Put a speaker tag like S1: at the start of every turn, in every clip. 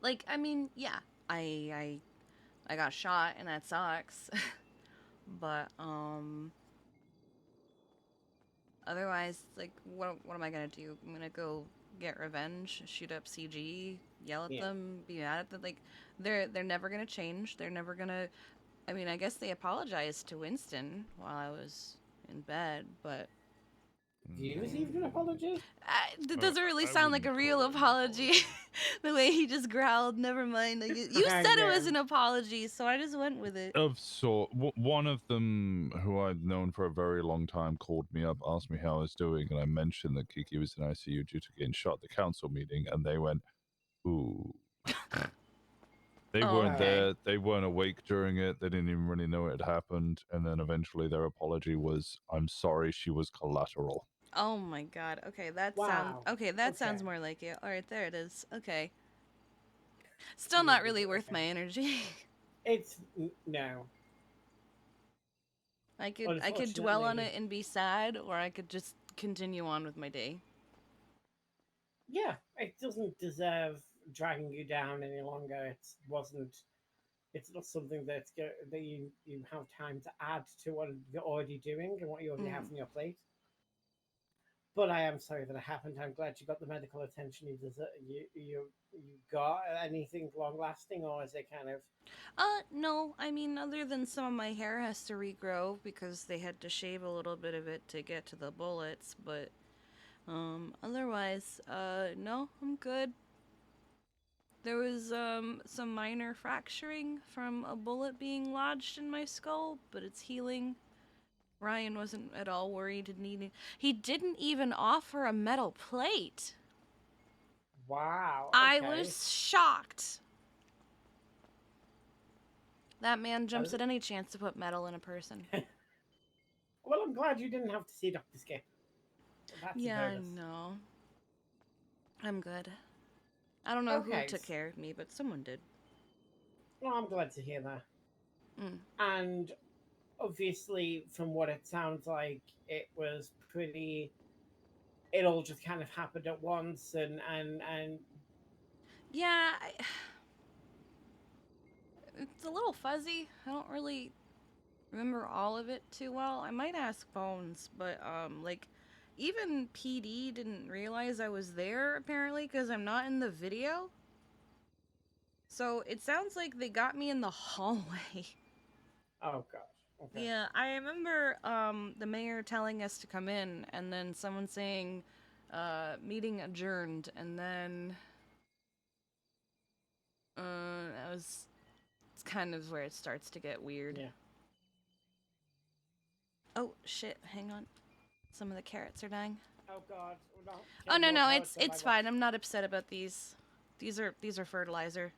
S1: Like, I mean, yeah, I I got shot and that sucks. But otherwise, like, what am I gonna do? I'm gonna go get revenge, shoot up CG, yell at
S2: Yeah.
S1: them, be mad at them. Like, they're never gonna change. They're never gonna. I mean, I guess they apologized to Winston while I was in bed, but
S2: You
S1: I
S2: received an apology?
S1: that doesn't really
S3: I
S1: sound like
S3: wouldn't
S1: a
S3: call
S1: real
S3: it an
S1: apology.
S3: apology.
S1: The way he just growled, never mind. Like, you said it
S2: Yeah.
S1: was an apology, so I just went with it.
S3: Of sort, one of them who I'd known for a very long time called me up, asked me how I was doing, and I mentioned that Kiki was in ICU due to getting shot at the council meeting, and they went, "Ooh." They
S1: Oh,
S3: weren't
S2: Oh.
S1: okay.
S3: there. They weren't awake during it. They didn't even really know it had happened. And then eventually, their apology was, "I'm sorry, she was collateral."
S1: Oh my god.
S2: Wow.
S1: Okay, that
S2: Okay.
S1: sounds more like it. All right, there it is. Okay. Still
S2: You
S1: not
S2: did
S1: really
S2: it.
S1: worth
S2: Okay.
S1: my energy.
S2: No.
S1: I could dwell on
S2: Unfortunately,
S1: it and be sad, or I could just continue on with my day.
S2: yeah, it doesn't deserve dragging you down any longer. It wasn't. It's not something that you have time to add to what you're already doing and what you already have
S1: Mm.
S2: on your plate. But I am sorry that it happened. I'm glad you got the medical attention you deserve. You got anything long lasting, or is it kind of
S1: No. I mean, other than some of my hair has to regrow because they had to shave a little bit of it to get to the bullets, but otherwise, no, I'm good. There was some minor fracturing from a bullet being lodged in my skull, but it's healing. Ryan wasn't at all worried and needing. He didn't even offer a metal plate.
S2: wow?
S1: I
S2: Okay.
S1: was shocked. That man
S2: That
S1: jumps
S2: is,
S1: at any chance to put metal in a person.
S2: well, I'm glad you didn't have to see Doctor Skip. That's a
S1: Yeah, I
S2: bonus.
S1: know. I'm good. I don't know who
S2: Okay.
S1: took care of me, but someone did.
S2: Well, I'm glad to hear that.
S1: Mm.
S2: And obviously, from what it sounds like, it was pretty. It all just kind of happened at once, and
S1: Yeah, it's a little fuzzy. I don't really remember all of it too well. I might ask Bones, but like even PD didn't realize I was there apparently because I'm not in the video. So it sounds like they got me in the hallway.
S2: oh gosh, okay,
S1: Yeah, I remember the mayor telling us to come in and then someone saying meeting adjourned and then that was it's kind of where it starts to get weird.
S2: yeah.
S1: Oh shit, hang on. Some of the carrots are dying.
S2: Oh god, we're not
S1: Oh
S2: killing
S1: no
S2: more
S1: no,
S2: carrots on my
S1: it's
S2: watch.
S1: fine. I'm not upset about these. These are fertilizer.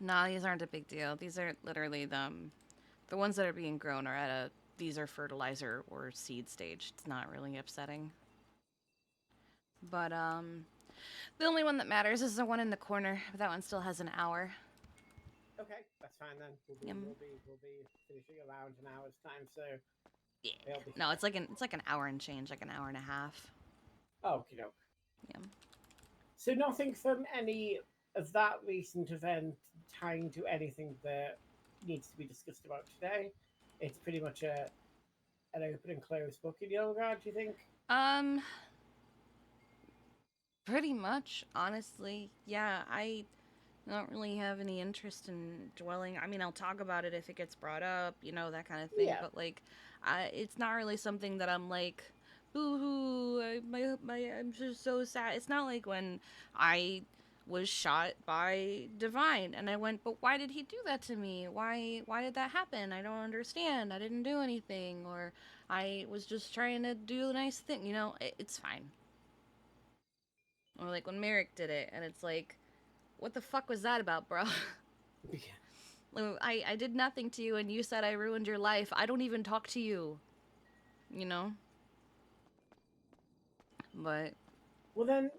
S1: Nah, these aren't a big deal. These are literally the ones that are being grown are at a these are fertilizer or seed stage. It's not really upsetting. But the only one that matters is the one in the corner. But that one still has an hour.
S2: Okay, that's fine then.
S1: Yum.
S2: We'll be finishing around an hour's time, so
S1: Yeah.
S2: it'll be
S1: No,
S2: fine.
S1: it's like an hour and change, like an hour and a half.
S2: Okay, doke.
S1: Yum.
S2: So nothing from any of that recent event tying to anything that needs to be discussed about today. It's pretty much an open and closed book in your regard. Do you think?
S1: Um, Pretty much, honestly. Yeah, I don't really have any interest in dwelling. I mean, I'll talk about it if it gets brought up, you know, that kind of thing.
S2: Yeah.
S1: But like, it's not really something that I'm like, boo hoo, I'm just so sad. It's not like when I was shot by Divine and I went, but why did he do that to me? Why did that happen? I don't understand. I didn't do anything, or I was just trying to do a nice thing. You know, it's fine. Or like when Merrick did it, and it's like, what the fuck was that about, bro? I did nothing to you, and you said I ruined your life. I don't even talk to you, you know? But,
S2: Well, then,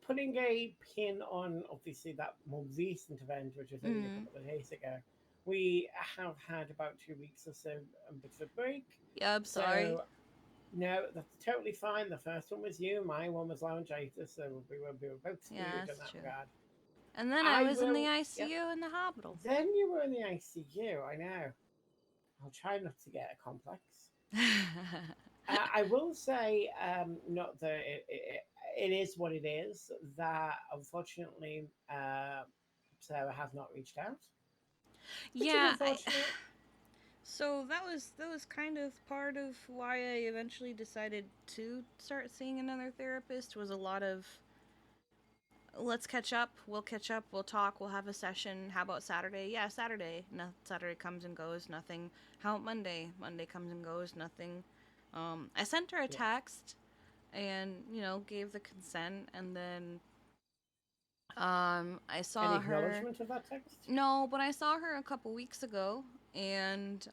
S2: putting a pin on obviously that more recent event, which was only a
S1: mm,
S2: couple of days ago, we have had about 2 weeks or so a bit of a break.
S1: yeah, I'm sorry.
S2: So No, that's totally fine. The first one was you. My one was laryngitis, so we were both
S1: Yeah,
S2: screwed in
S1: that's
S2: that
S1: true.
S2: regard.
S1: And then I
S2: I
S1: was in the
S2: will. Yep.
S1: ICU in the hospital.
S2: Then you were in the ICU. I know. I'll try not to get a complex. I will say, not that it is what it is. That unfortunately, Sarah has not reached out, which is
S1: Yeah, I
S2: unfortunate.
S1: so that was kind of part of why I eventually decided to start seeing another therapist was a lot of let's catch up, we'll catch up, we'll talk, we'll have a session. How about Saturday? Yeah, Saturday. No, Saturday comes and goes, nothing. How about Monday? Monday comes and goes, nothing. I sent her a
S2: Yeah.
S1: text and, gave the consent and then I
S2: Any
S1: saw her.
S2: acknowledgement of that text?
S1: No, but I saw her a couple weeks ago, and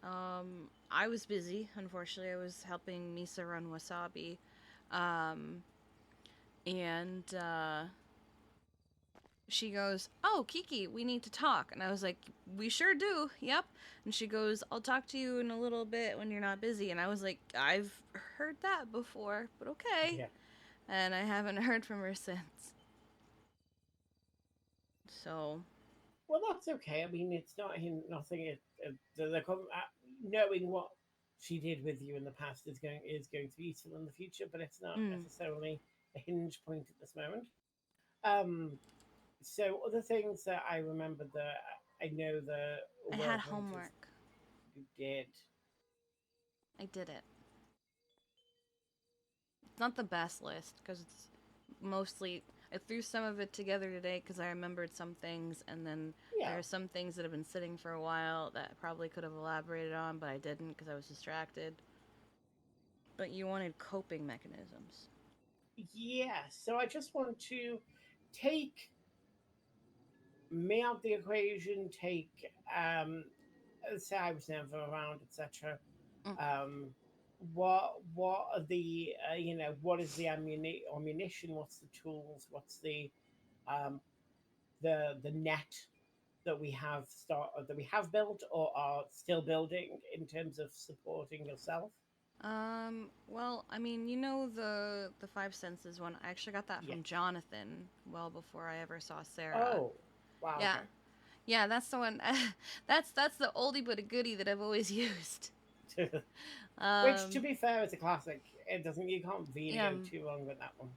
S1: I was busy. Unfortunately, I was helping Misa run Wasabi, um, and she goes, "Oh, Kiki, we need to talk." And I was like, "We sure do. Yep." And she goes, "I'll talk to you in a little bit when you're not busy." And I was like, "I've heard that before, but okay."
S2: Yeah.
S1: And I haven't heard from her since. So,
S2: Well, that's okay. I mean, it's not him. Nothing. Knowing what she did with you in the past is going to be useful in the future, but it's not
S1: mm,
S2: necessarily a hinge point at this moment. Um. So other things that I remember that I know the
S1: I had
S2: whirlwind is
S1: homework.
S2: you did.
S1: I did it. It's not the best list because it's mostly I threw some of it together today because I remembered some things, and then
S2: Yeah.
S1: there are some things that have been sitting for a while that I probably could have elaborated on, but I didn't because I was distracted. But you wanted coping mechanisms.
S2: Yeah. So I just want to take me out the equation. Take say I was never around, etc.
S1: Mm.
S2: Um, what are the what is the ammunition? What's the tools? What's the net that we have built or are still building in terms of supporting yourself?
S1: Well, I mean, the five senses one. I actually got that
S2: Yes.
S1: from Jonathan well before I ever saw Sarah.
S2: Oh, wow.
S1: Yeah, yeah, that's the one. That's the oldie but a goodie that I've always used.
S2: Okay. Which, to
S1: Um,
S2: be fair, is a classic. It doesn't. You can't really
S1: yeah,
S2: go too wrong with that one.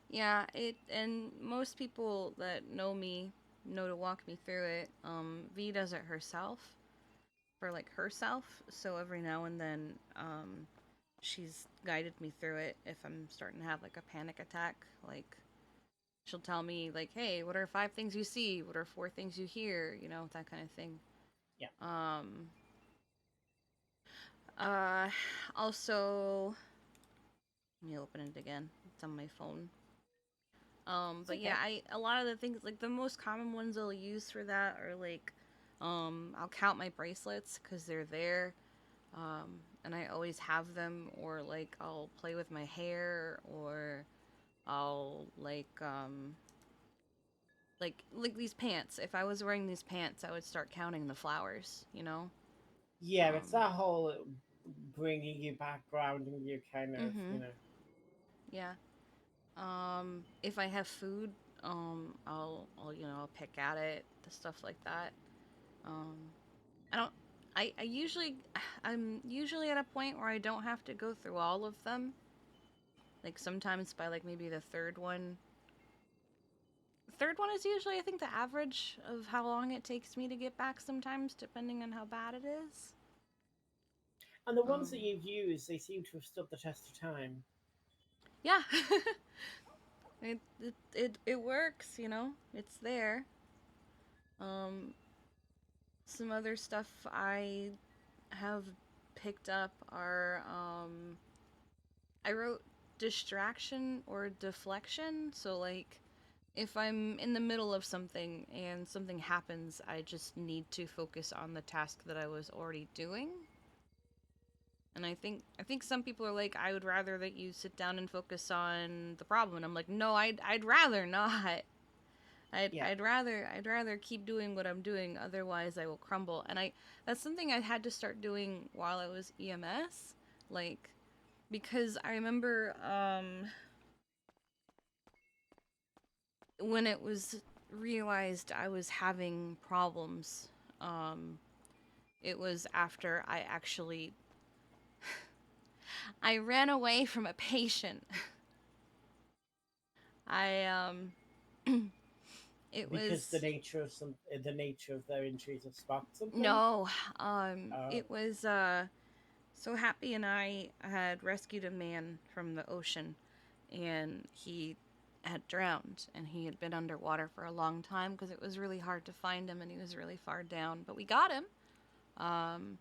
S1: yeah. It and most people that know me know to walk me through it. V does it herself for like herself. So every now and then, she's guided me through it if I'm starting to have like a panic attack. Like she'll tell me like, "Hey, what are five things you see? What are four things you hear?" That kind of thing.
S2: Yeah.
S1: Um, uh, also, let me open it again. It's on my phone.
S2: It's
S1: But yeah,
S2: okay.
S1: I a lot of the things like the most common ones I'll use for that are like, I'll count my bracelets because they're there, and I always have them, or like I'll play with my hair, or I'll like these pants. If I was wearing these pants, I would start counting the flowers.
S2: Yeah, it's
S1: Um,
S2: that whole bringing you back, grounding you, kind of.
S1: mm-hmm. Yeah. If I have food, I'll pick at it, the stuff like that. Um, I don't. I usually I'm usually at a point where I don't have to go through all of them. Like sometimes by like maybe the third one. The third one is usually I think the average of how long it takes me to get back sometimes depending on how bad it is.
S2: And the ones that
S1: Um
S2: you've used, they seem to have stood the test of time.
S1: yeah. It works. It's there. Um some other stuff I have picked up are I wrote distraction or deflection. So, like, if I'm in the middle of something and something happens, I just need to focus on the task that I was already doing. And I think some people are like, I would rather that you sit down and focus on the problem. And I'm like, no, I'd rather not. I'd
S2: Yeah.
S1: I'd rather I'd rather keep doing what I'm doing. Otherwise, I will crumble. And that's something I had to start doing while I was EMS. Like because I remember when it was realized I was having problems, um, it was after I ran away from a patient. I it
S2: Because
S1: was
S2: the nature of their injuries have sparked something.
S1: no,
S2: Oh,
S1: it was so Happy and I had rescued a man from the ocean, and he had drowned, and he had been underwater for a long time because it was really hard to find him, and he was really far down. But we got him. Um,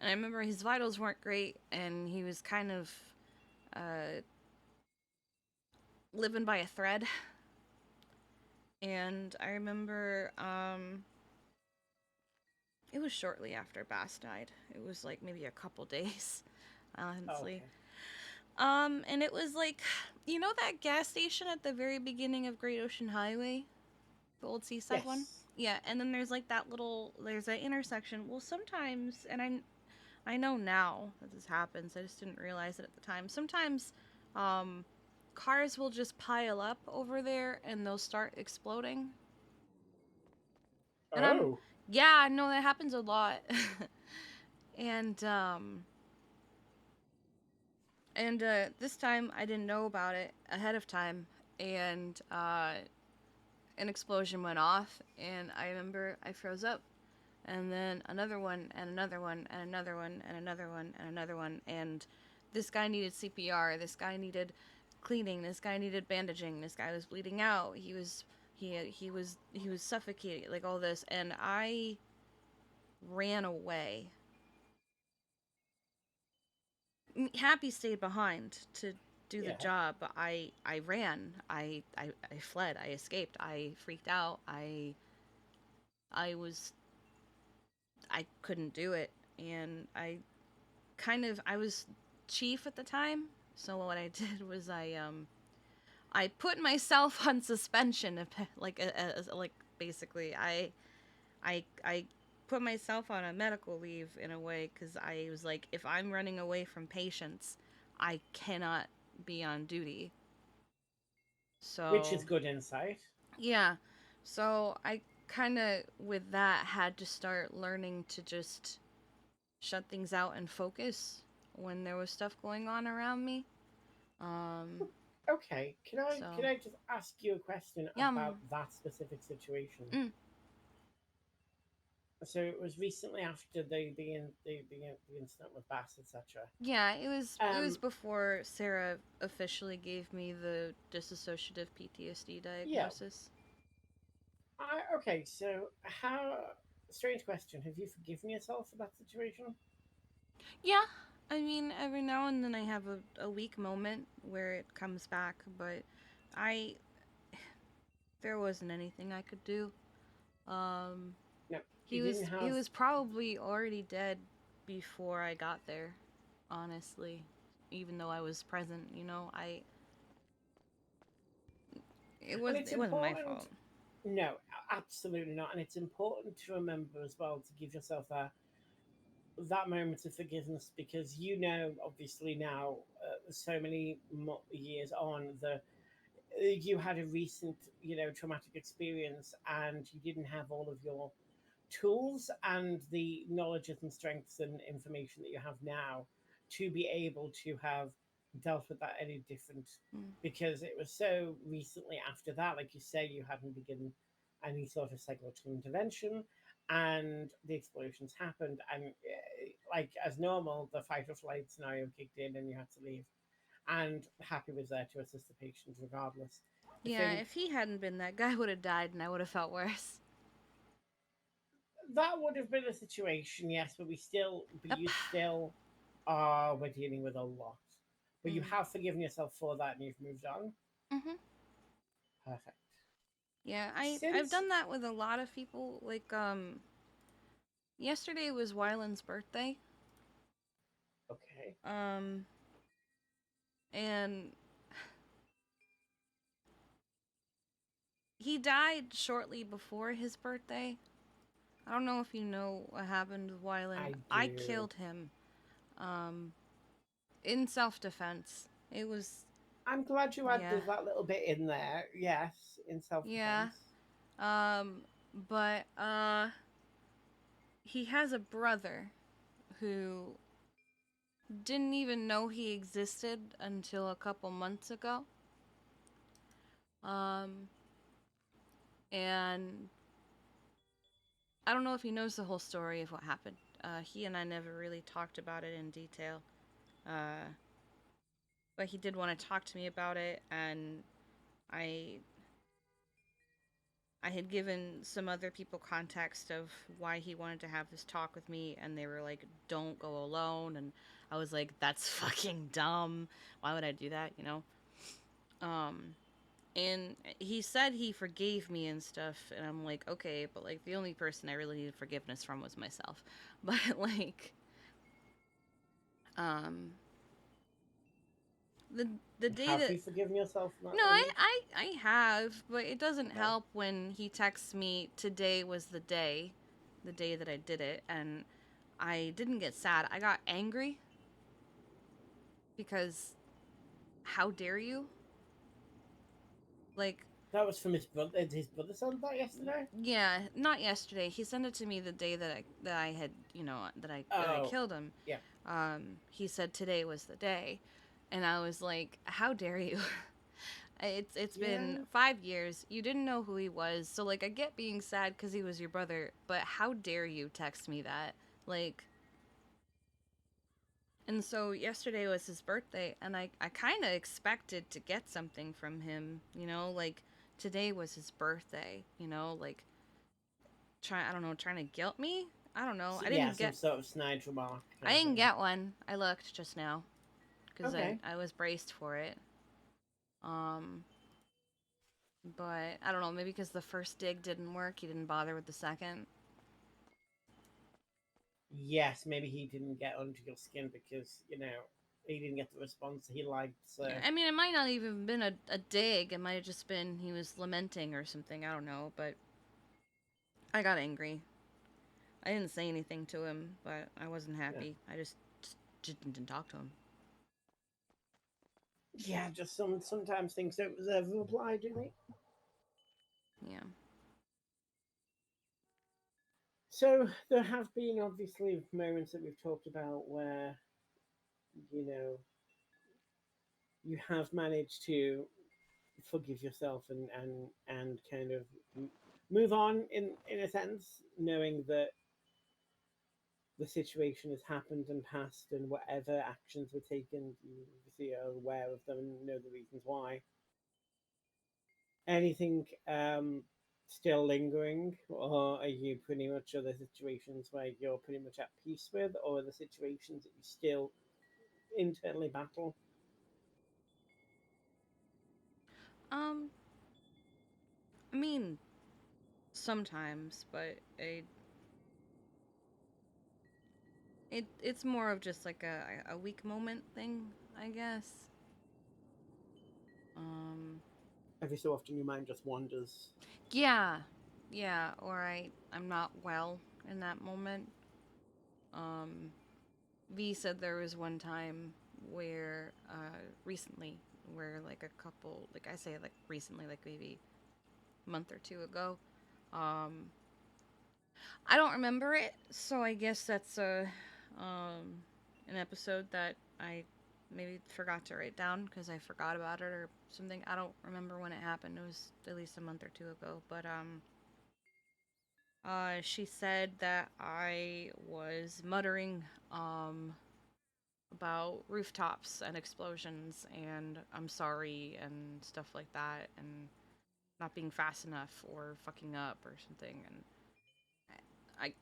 S1: and I remember his vitals weren't great, and he was kind of uh, living by a thread. And I remember it was shortly after Bass died. It was like maybe a couple days, honestly.
S2: okay.
S1: And it was like, you know that gas station at the very beginning of Great Ocean Highway? The old seaside one?
S2: Yes.
S1: Yeah, and then there's like there's that intersection. Well, sometimes, and I know now that this happens, I just didn't realize it at the time. Sometimes, um, cars will just pile up over there and they'll start exploding. And
S2: Oh.
S1: yeah, I know that happens a lot. and, um, and this time I didn't know about it ahead of time, and an explosion went off, and I remember I froze up, and then another one, and another one, and another one, and another one, and another one, and this guy needed CPR. This guy needed cleaning. This guy needed bandaging. This guy was bleeding out. He was suffocating, like all this, and I ran away. Happy stayed behind to do the
S2: Yeah.
S1: job, but I ran. I fled. I escaped. I freaked out. I was I couldn't do it, and I was chief at the time. So what I did was I put myself on suspension, like basically I put myself on a medical leave in a way, because I was like, if I'm running away from patients, I cannot be on duty.
S2: Which is
S1: So
S2: good insight.
S1: yeah, so I kind of with that had to start learning to just shut things out and focus when there was stuff going on around me. Um,
S2: Okay. Can
S1: so
S2: I just ask you a question
S1: yeah,
S2: about that specific situation?
S1: mm,
S2: So it was recently after the incident with Bass, etc.
S1: yeah, it was
S2: Um.
S1: before Sarah officially gave me the dissociative PTSD
S2: Yeah.
S1: diagnosis.
S2: Okay. So how? Strange question. Have you forgiven yourself for that situation?
S1: Yeah, I mean, every now and then I have a weak moment where it comes back, but I there wasn't anything I could do. Um,
S2: No.
S1: he
S2: You
S1: was
S2: didn't
S1: he
S2: have.
S1: was probably already dead before I got there, honestly. Even though I was present, it
S2: And
S1: was
S2: it's
S1: it wasn't my
S2: important.
S1: fault.
S2: No, absolutely not. And it's important to remember as well to give yourself that moment of forgiveness, because you know, obviously now, so many years on, you had a recent, traumatic experience, and you didn't have all of your tools and the knowledges and strengths and information that you have now to be able to have dealt with that any different,
S1: Mm.
S2: because it was so recently after that, like you say, you hadn't begun any sort of psychological intervention, and the explosions happened, and like as normal, the fight or flight scenario kicked in and you had to leave, and Happy was there to assist the patient regardless. I
S1: Yeah,
S2: think
S1: if he hadn't been, that guy would have died, and I would have felt worse.
S2: that would have been a situation, yes, but
S1: Yep.
S2: you still were dealing with a lot. But you
S1: Mm.
S2: have forgiven yourself for that and you've moved on.
S1: Mhm.
S2: Perfect.
S1: Yeah, I've
S2: Since
S1: done that with a lot of people. Like yesterday was Wyland's birthday.
S2: okay,
S1: Um, and he died shortly before his birthday. I don't know if you know what happened with Wyland.
S2: I
S1: I
S2: do.
S1: killed him. Um, in self-defense. It was,
S2: I'm glad you
S1: yeah.
S2: added that little bit in there. Yes, in self
S1: Yeah.
S2: defense.
S1: But he has a brother who didn't even know he existed until a couple months ago. Um, and I don't know if he knows the whole story of what happened. He and I never really talked about it in detail. Uh, but he did want to talk to me about it, and I I had given some other people context of why he wanted to have this talk with me, and they were like, "Don't go alone." And I was like, "That's fucking dumb. Why would I do that?" You know. Um, and he said he forgave me and stuff, and I'm like, okay, but like the only person I really needed forgiveness from was myself. But like, um, the the day
S2: Have
S1: that
S2: you forgiven yourself for that
S1: no,
S2: then?
S1: I have, but it doesn't
S2: Okay.
S1: help when he texts me today was the day that I did it, and I didn't get sad. I got angry because how dare you? Like,
S2: That was from his brother. His brother sent that yesterday.
S1: yeah, not yesterday. He sent it to me the day that I had, that I
S2: Oh,
S1: killed him.
S2: yeah,
S1: He said today was the day, and I was like, how dare you? It's been
S2: yeah.
S1: 5 years. You didn't know who he was, so like I get being sad because he was your brother, but how dare you text me that? Like, and so yesterday was his birthday, and I kind of expected to get something from him, like today was his birthday, like I don't know, trying to guilt me. I don't know.
S2: So, yeah, some sort of snide remark
S1: I
S2: kind of
S1: didn't
S2: thing.
S1: get one. I looked just now because
S2: Okay.
S1: I was braced for it. Um, but I don't know. Maybe because the first dig didn't work, he didn't bother with the second.
S2: Yes, maybe he didn't get under your skin because he didn't get the response he liked. So
S1: Yeah, I mean, it might not even been a dig. It might have just been he was lamenting or something. I don't know. But I got angry. I didn't say anything to him, but I wasn't
S2: yeah,
S1: happy. I just didn't talk to him.
S2: yeah. Just sometimes things don't deserve a reply, do they?
S1: Yeah.
S2: So there have been obviously moments that we've talked about where you know you have managed to forgive yourself and kind of move on in a sense, knowing that the situation has happened and passed, and whatever actions were taken, you obviously are aware of them and know the reasons why. Anything still lingering, or are you pretty much other situations where you're pretty much at peace with, or the situations that you still internally battle?
S1: Um. I mean, sometimes, but it's more of just like a weak moment thing, I guess. Um.
S2: Every so often, your mind just wanders.
S1: Yeah. Yeah. Or I'm not well in that moment. Um. V said there was one time where recently where like a couple like I say like recently like maybe a month or two ago. Um, I don't remember it, so I guess that's um an episode that I maybe forgot to write down because I forgot about it or something. I don't remember when it happened. It was at least a month or two ago, but she said that I was muttering about rooftops and explosions and I'm sorry and stuff like that and not being fast enough or fucking up or something and I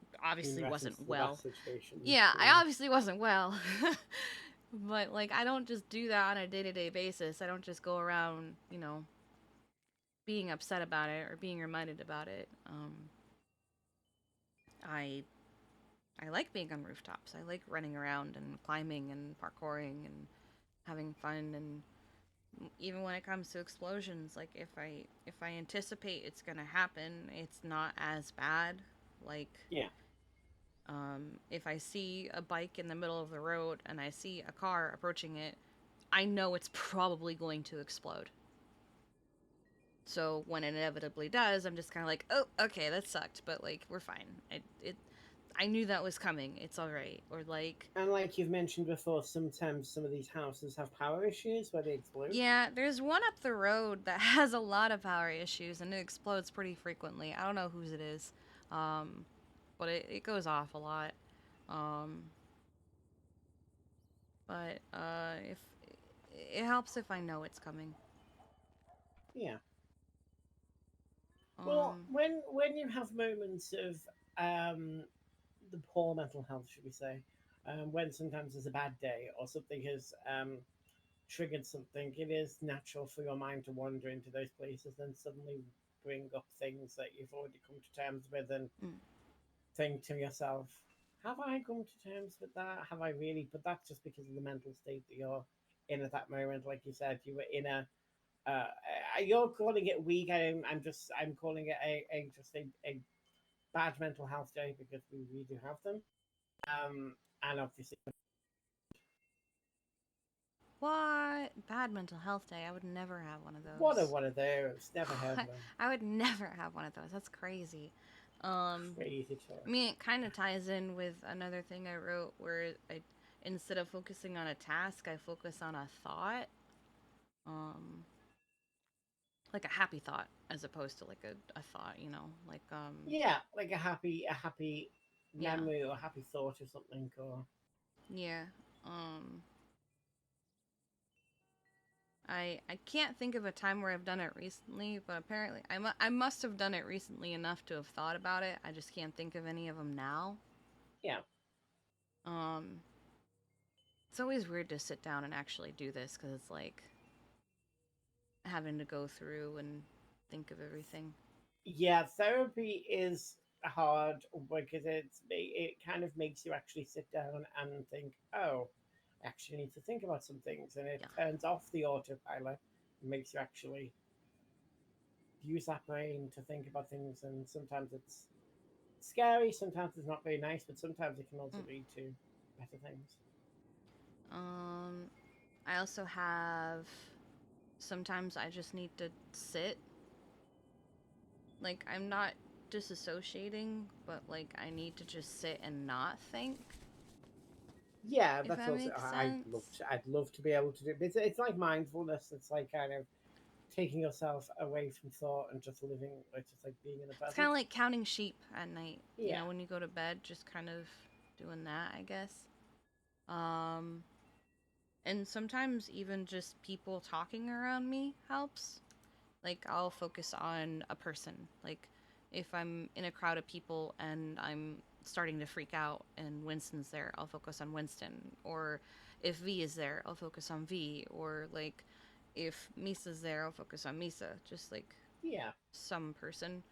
S2: In
S1: obviously
S2: reference
S1: wasn't
S2: to the
S1: well.
S2: last situation.
S1: Yeah, I
S2: Yeah.
S1: obviously wasn't well. But like I don't just do that on a day-to-day basis. I don't just go around, being upset about it or being reminded about it. I I like being on rooftops. I like running around and climbing and parkouring and having fun and even when it comes to explosions, like if I anticipate it's going to happen, it's not as bad. Like
S2: Yeah.
S1: If I see a bike in the middle of the road and I see a car approaching it, I know it's probably going to explode. So when it inevitably does, I'm just kind of like, oh, okay, that sucked, but like we're fine. I knew that was coming. It's all right. Or like,
S2: And like you've mentioned before, sometimes some of these houses have power issues where they explode.
S1: yeah, there's one up the road that has a lot of power issues and it explodes pretty frequently. I don't know whose it is, um, but it goes off a lot. Um, but if it helps if I know it's coming.
S2: Yeah. Well,
S1: Um,
S2: when you have moments of um, the poor mental health, should we say, when sometimes there's a bad day or something has triggered something, it is natural for your mind to wander into those places and suddenly bring up things that you've already come to terms with and
S1: mm,
S2: think to yourself, have I come to terms with that? Have I really? But that's just because of the mental state that you're in at that moment. Like you said, you were in a. You're calling it weak. I'm calling it a just a bad mental health day because we do have them. And obviously,
S1: what bad mental health day? I would never have one of
S2: what are
S1: those.
S2: one of those? Never heard of them.
S1: I would never have one of those. That's crazy.
S2: Crazy talk.
S1: I mean, it kind of ties in with another thing I wrote where I, instead of focusing on a task, I focus on a thought, um, like a happy thought, as opposed to like a thought, like
S2: Yeah, like a happy
S1: yeah,
S2: memory or a happy thought or something. Or
S1: yeah. Um, I can't think of a time where I've done it recently, but apparently I must have done it recently enough to have thought about it. I just can't think of any of them now.
S2: yeah,
S1: Um, it's always weird to sit down and actually do this because it's like having to go through and think of everything.
S2: yeah. Therapy is hard because it kind of makes you actually sit down and think, oh, I actually need to think about some things, and it
S1: Yeah.
S2: turns off the autopilot and makes you actually use that brain to think about things. And sometimes it's scary, sometimes it's not very nice, but sometimes it can also
S1: Mm.
S2: lead to better things.
S1: Um, I also have sometimes I just need to sit. Like I'm not disassociating, but like I need to just sit and not think.
S2: Yeah,
S1: If
S2: that's
S1: that
S2: also
S1: makes
S2: I'd love
S1: sense.
S2: to I'd love to be able to do. It's like mindfulness. It's like kind of taking yourself away from thought and just living, like just like being in the
S1: It's kind
S2: present.
S1: of like counting sheep at night.
S2: Yeah,
S1: When you go to bed, just kind of doing that, I guess. Um, and sometimes even just people talking around me helps. Like I'll focus on a person. Like if I'm in a crowd of people and I'm starting to freak out and Winston's there, I'll focus on Winston. Or if V is there, I'll focus on V. Or like if Misa's there, I'll focus on Misa. Just like
S2: yeah.
S1: some person.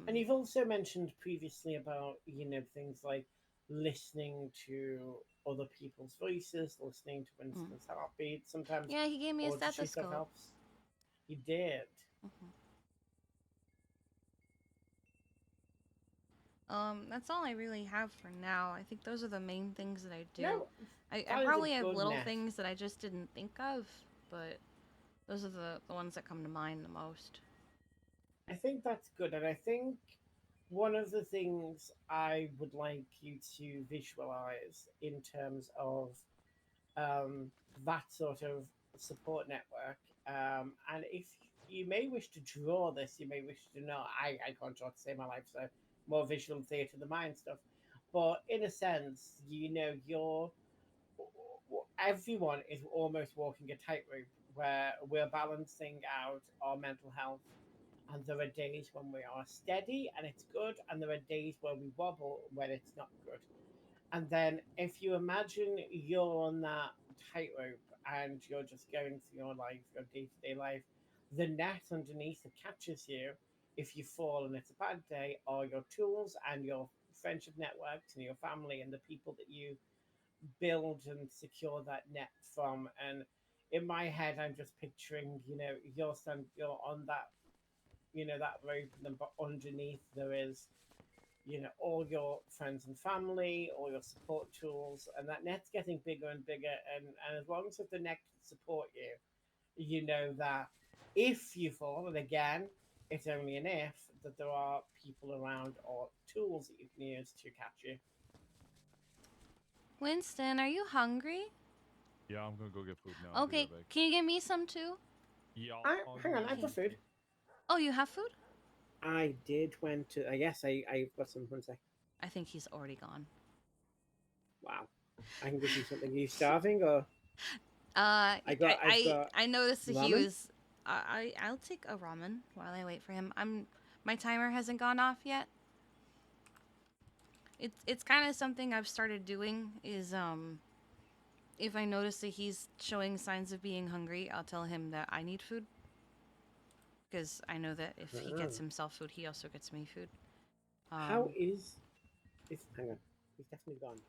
S2: And
S1: Um,
S2: you've also mentioned previously about things like listening to other people's voices, listening to
S1: mm.
S2: Winston's heartbeat. Sometimes
S1: Yeah, he gave me a
S2: auditory stuff
S1: stethoscope.
S2: helps. You did.
S1: Mhm. That's all I really have for now. I think those are the main things that I do.
S2: No,
S1: I
S2: that is a
S1: probably have
S2: good
S1: little
S2: net.
S1: things that I just didn't think of, but those are the ones that come to mind the most.
S2: I think that's good, and I think one of the things I would like you to visualize in terms of um, that sort of support network, and if you may wish to draw this, you may wish to know. I can't draw to save my life, so more visual theatre of the mind stuff. But in a sense, you're everyone is almost walking a tightrope where we're balancing out our mental health, and there are days when we are steady and it's good, and there are days where we wobble when it's not good. And then if you imagine you're on that tightrope and you're just going through your life, your day-to-day life, the net underneath that catches you if you fall and it's a bad day are your tools and your friendship networks and your family and the people that you build and secure that net from. And in my head, I'm just picturing, you're on that, that rope, and then but underneath there is all your friends and family, all your support tools, and that net's getting bigger and bigger. And as long as the net can support you, you know that if you fall, and again, it's only an if, that there are people around or tools that you can use to catch you.
S1: Winston, are you hungry?
S3: Yeah, I'm gonna go get food now. I'll be
S1: Okay,
S3: right back.
S1: can you give me some too?
S3: Yeah, I'll
S2: Hang
S3: go
S2: on,
S3: get
S2: I've got
S3: some
S2: food.
S1: Oh, you have food?
S2: I did went to. Yes, I've got some. One sec.
S1: I think he's already gone.
S2: Wow, I can give you something. Are you starving or? I've
S1: I
S2: got
S1: noticed that he
S2: ramen.
S1: was. I'll take a ramen while I wait for him. My timer hasn't gone off yet. It's kind of something I've started doing. Is if I notice that he's showing signs of being hungry, I'll tell him that I need food because I know that if he
S2: Ah.
S1: gets himself food, he also gets me food.
S2: How
S1: Um,
S2: is? Hang on, he's definitely gone.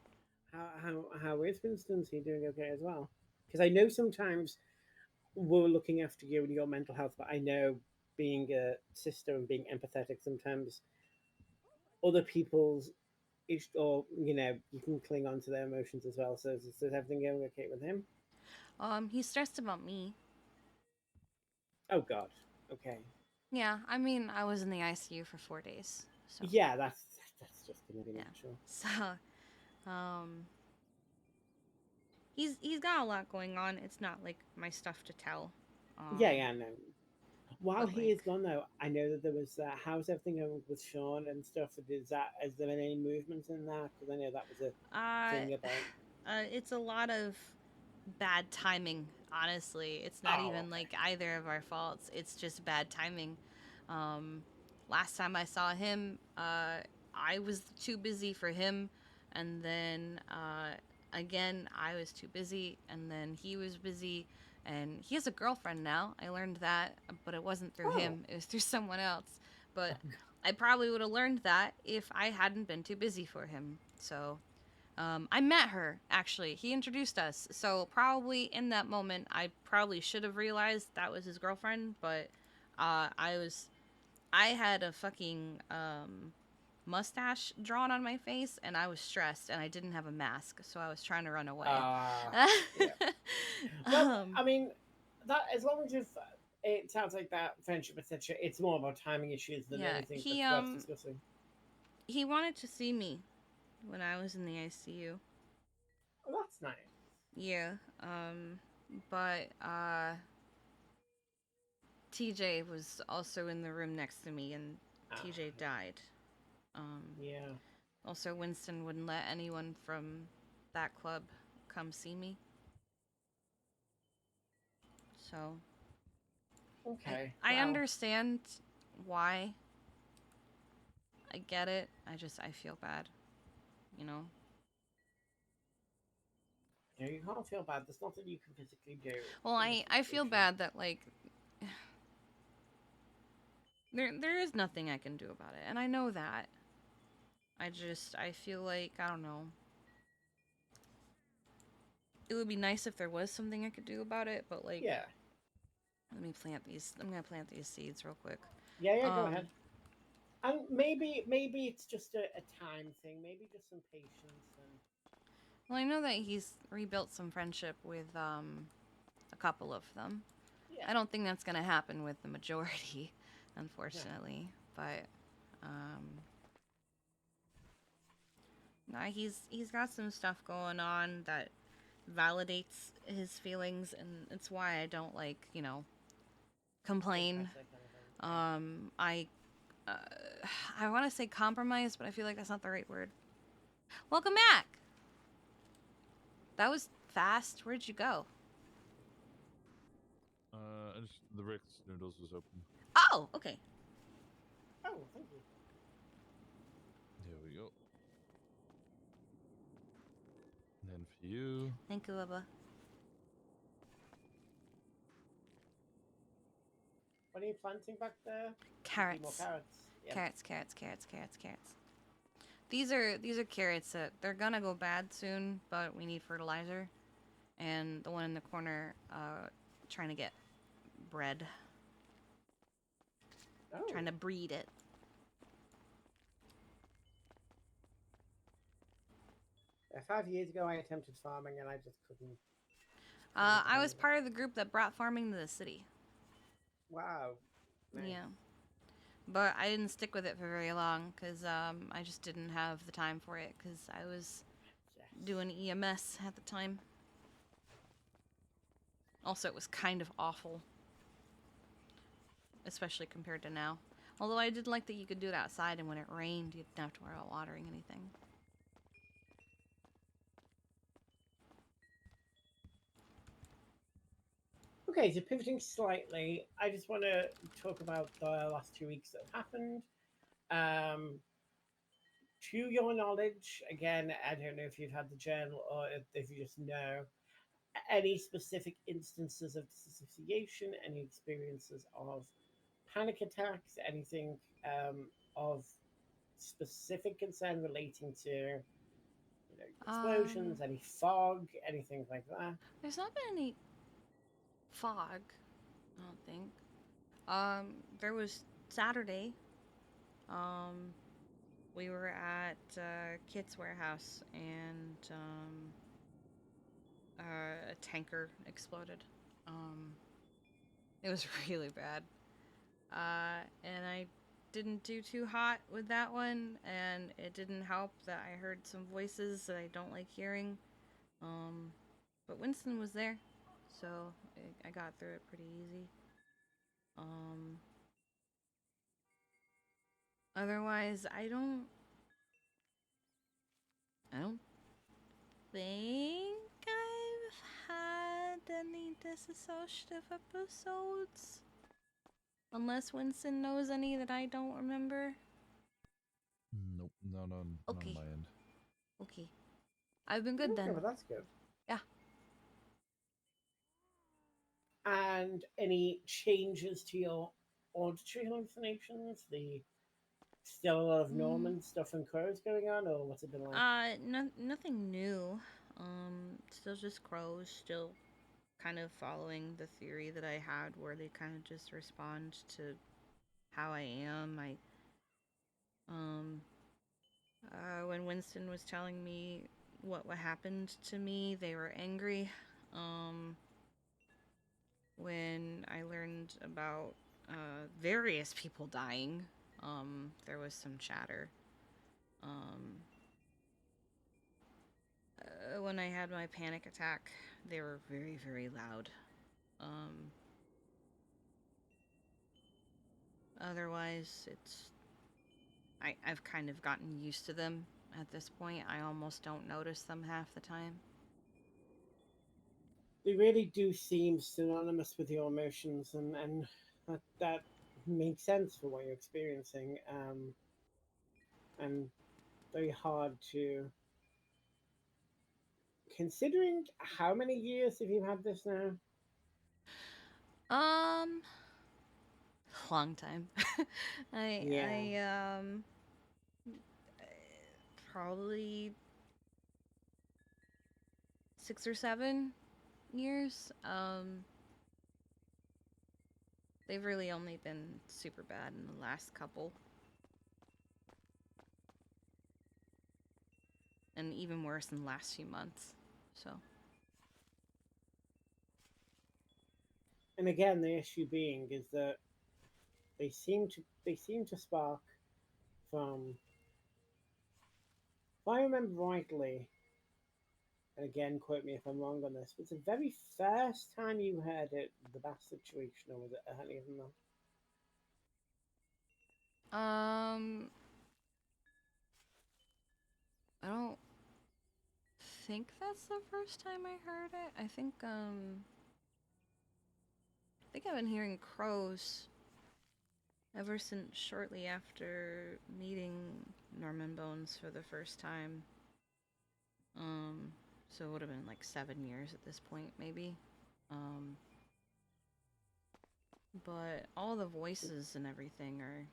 S2: How is Winston? Is he doing okay as well? Because I know sometimes we're looking after you and your mental health, but I know being a sister and being empathetic sometimes other people's or you can cling on to their emotions as well. So is everything going okay with him?
S1: he's stressed about me.
S2: Oh God. Okay.
S1: Yeah, I mean, I was in the ICU for 4 days, so
S2: Yeah, that's just gonna be
S1: yeah.
S2: natural.
S1: So, he's got a lot going on. It's not like my stuff to tell.
S2: Yeah, yeah, no. While
S1: But
S2: he is
S1: like,
S2: gone though, I know that there was how's everything going with Sean and stuff. Has there been any movement in that? Because I know that was a
S1: uh,
S2: thing about.
S1: it's a lot of bad timing. Honestly, it's not
S2: Oh,
S1: even
S2: okay.
S1: like either of our faults. It's just bad timing. Um, last time I saw him, I was too busy for him, and then again I was too busy, and then he was busy, and he has a girlfriend now. I learned that, but it wasn't through
S2: Oh,
S1: him. It was through someone else. But
S2: oh,
S1: I probably would have learned that if I hadn't been too busy for him. So I met her actually. He introduced us. So probably in that moment, I probably should have realized that was his girlfriend. But I was, I had a fucking mustache drawn on my face, and I was stressed, and I didn't have a mask, so I was trying to run away.
S2: yeah. Well,
S1: um,
S2: I mean, that as long as you've, it sounds like that friendship, etc. It's more about timing issues than
S1: yeah,
S2: anything that's worth discussing.
S1: he wanted to see me when I was in the ICU.
S2: Well, that's nice.
S1: Yeah. But TJ was also in the room next to me, and
S2: Ah,
S1: TJ died. Um,
S2: yeah.
S1: Also, Winston wouldn't let anyone from that club come see me. So
S2: Okay.
S1: I
S2: Well,
S1: understand why. I get it. I feel bad. You know.
S2: you can't feel bad. There's nothing you can physically do
S1: Well,
S2: in this
S1: I feel
S2: situation.
S1: bad that like there is nothing I can do about it, and I know that. I feel like I don't know. It would be nice if there was something I could do about it, but like
S2: Yeah.
S1: let me plant these. I'm gonna plant these seeds real quick.
S2: Yeah. Yeah. Go
S1: Um,
S2: ahead. And maybe it's just a time thing. Maybe just some patience and.
S1: well, I know that he's rebuilt some friendship with a couple of them.
S2: Yeah.
S1: I don't think that's gonna happen with the majority,
S2: No.
S1: unfortunately. But um, nah, he's got some stuff going on that validates his feelings, and it's why I don't like
S2: Don't
S1: complain.
S2: press that kind of thing. Yeah.
S1: I uh, I want to say compromise, but I feel like that's not the right word. Welcome back. That was fast. Where'd you go?
S3: The Rick's noodles was open.
S1: Oh, okay.
S2: Oh, thank you.
S3: There we go. And then for you.
S1: Thank you, Bubba.
S2: What are you planting back there? A few more
S1: Carrots.
S2: carrots. Yep.
S1: Carrots, carrots, carrots, carrots, carrots. These are carrots that they're gonna go bad soon, but we need fertilizer. And the one in the corner, trying to get bred,
S2: Oh.
S1: trying to breed it.
S2: 5 years ago, I attempted farming and I just couldn't.
S1: I was part of the group that brought farming to the city.
S2: Wow. Nice.
S1: Yeah. But I didn't stick with it for very long because I just didn't have the time for it because I was
S2: Yes.
S1: doing EMS at the time. Also, it was kind of awful, especially compared to now. Although I did like that you could do it outside, and when it rained, you didn't have to worry about watering anything.
S2: Okay, so pivoting slightly, I just want to talk about the last 2 weeks that have happened. Um, to your knowledge, again, I don't know if you've had the journal or if you just know any specific instances of disassociation, any experiences of panic attacks, anything of specific concern relating to explosions, any fog, anything like that.
S1: There's not been any fog, I don't think. There was Saturday. Um, we were at Kit's warehouse, and a tanker exploded. Um, it was really bad. And I didn't do too hot with that one, and it didn't help that I heard some voices that I don't like hearing. But Winston was there, so I got through it pretty easy. Um, Otherwise, I don't think I've had any disassociative episodes. Unless Winston knows any that I don't remember.
S3: Nope, none on my end.
S1: Okay. I've been good then.
S2: Well, that's good.
S1: Yeah.
S2: And any changes to your auditory hallucinations? The still a lot of Norman stuff and crows going on, or what's it been like?
S1: Nothing new. Still just crows. Still kind of following the theory that I had, where they kind of just respond to how I am. Um, when Winston was telling me what happened to me, they were angry. When I learned about various people dying, there was some chatter. When I had my panic attack, they were very, very loud. Um, Otherwise, I've kind of gotten used to them at this point. I almost don't notice them half the time.
S2: They really do seem synonymous with your emotions, and that makes sense for what you're experiencing. And very hard to considering how many years have you had this now?
S1: Um, Long time.
S2: Yeah.
S1: Probably 6 or 7 years. They've really only been super bad in the last couple. And even worse in the last few months. So.
S2: And again, the issue being is that they seem to spark from, if I remember rightly, and again, quote me if I'm wrong on this, was the very first time you heard it the bath situation, or was it earlier than that?
S1: I don't think that's the first time I heard it. I think I've been hearing crows ever since shortly after meeting Norman Bones for the first time. So it would have been like 7 years at this point, maybe. Um, but all the voices and everything are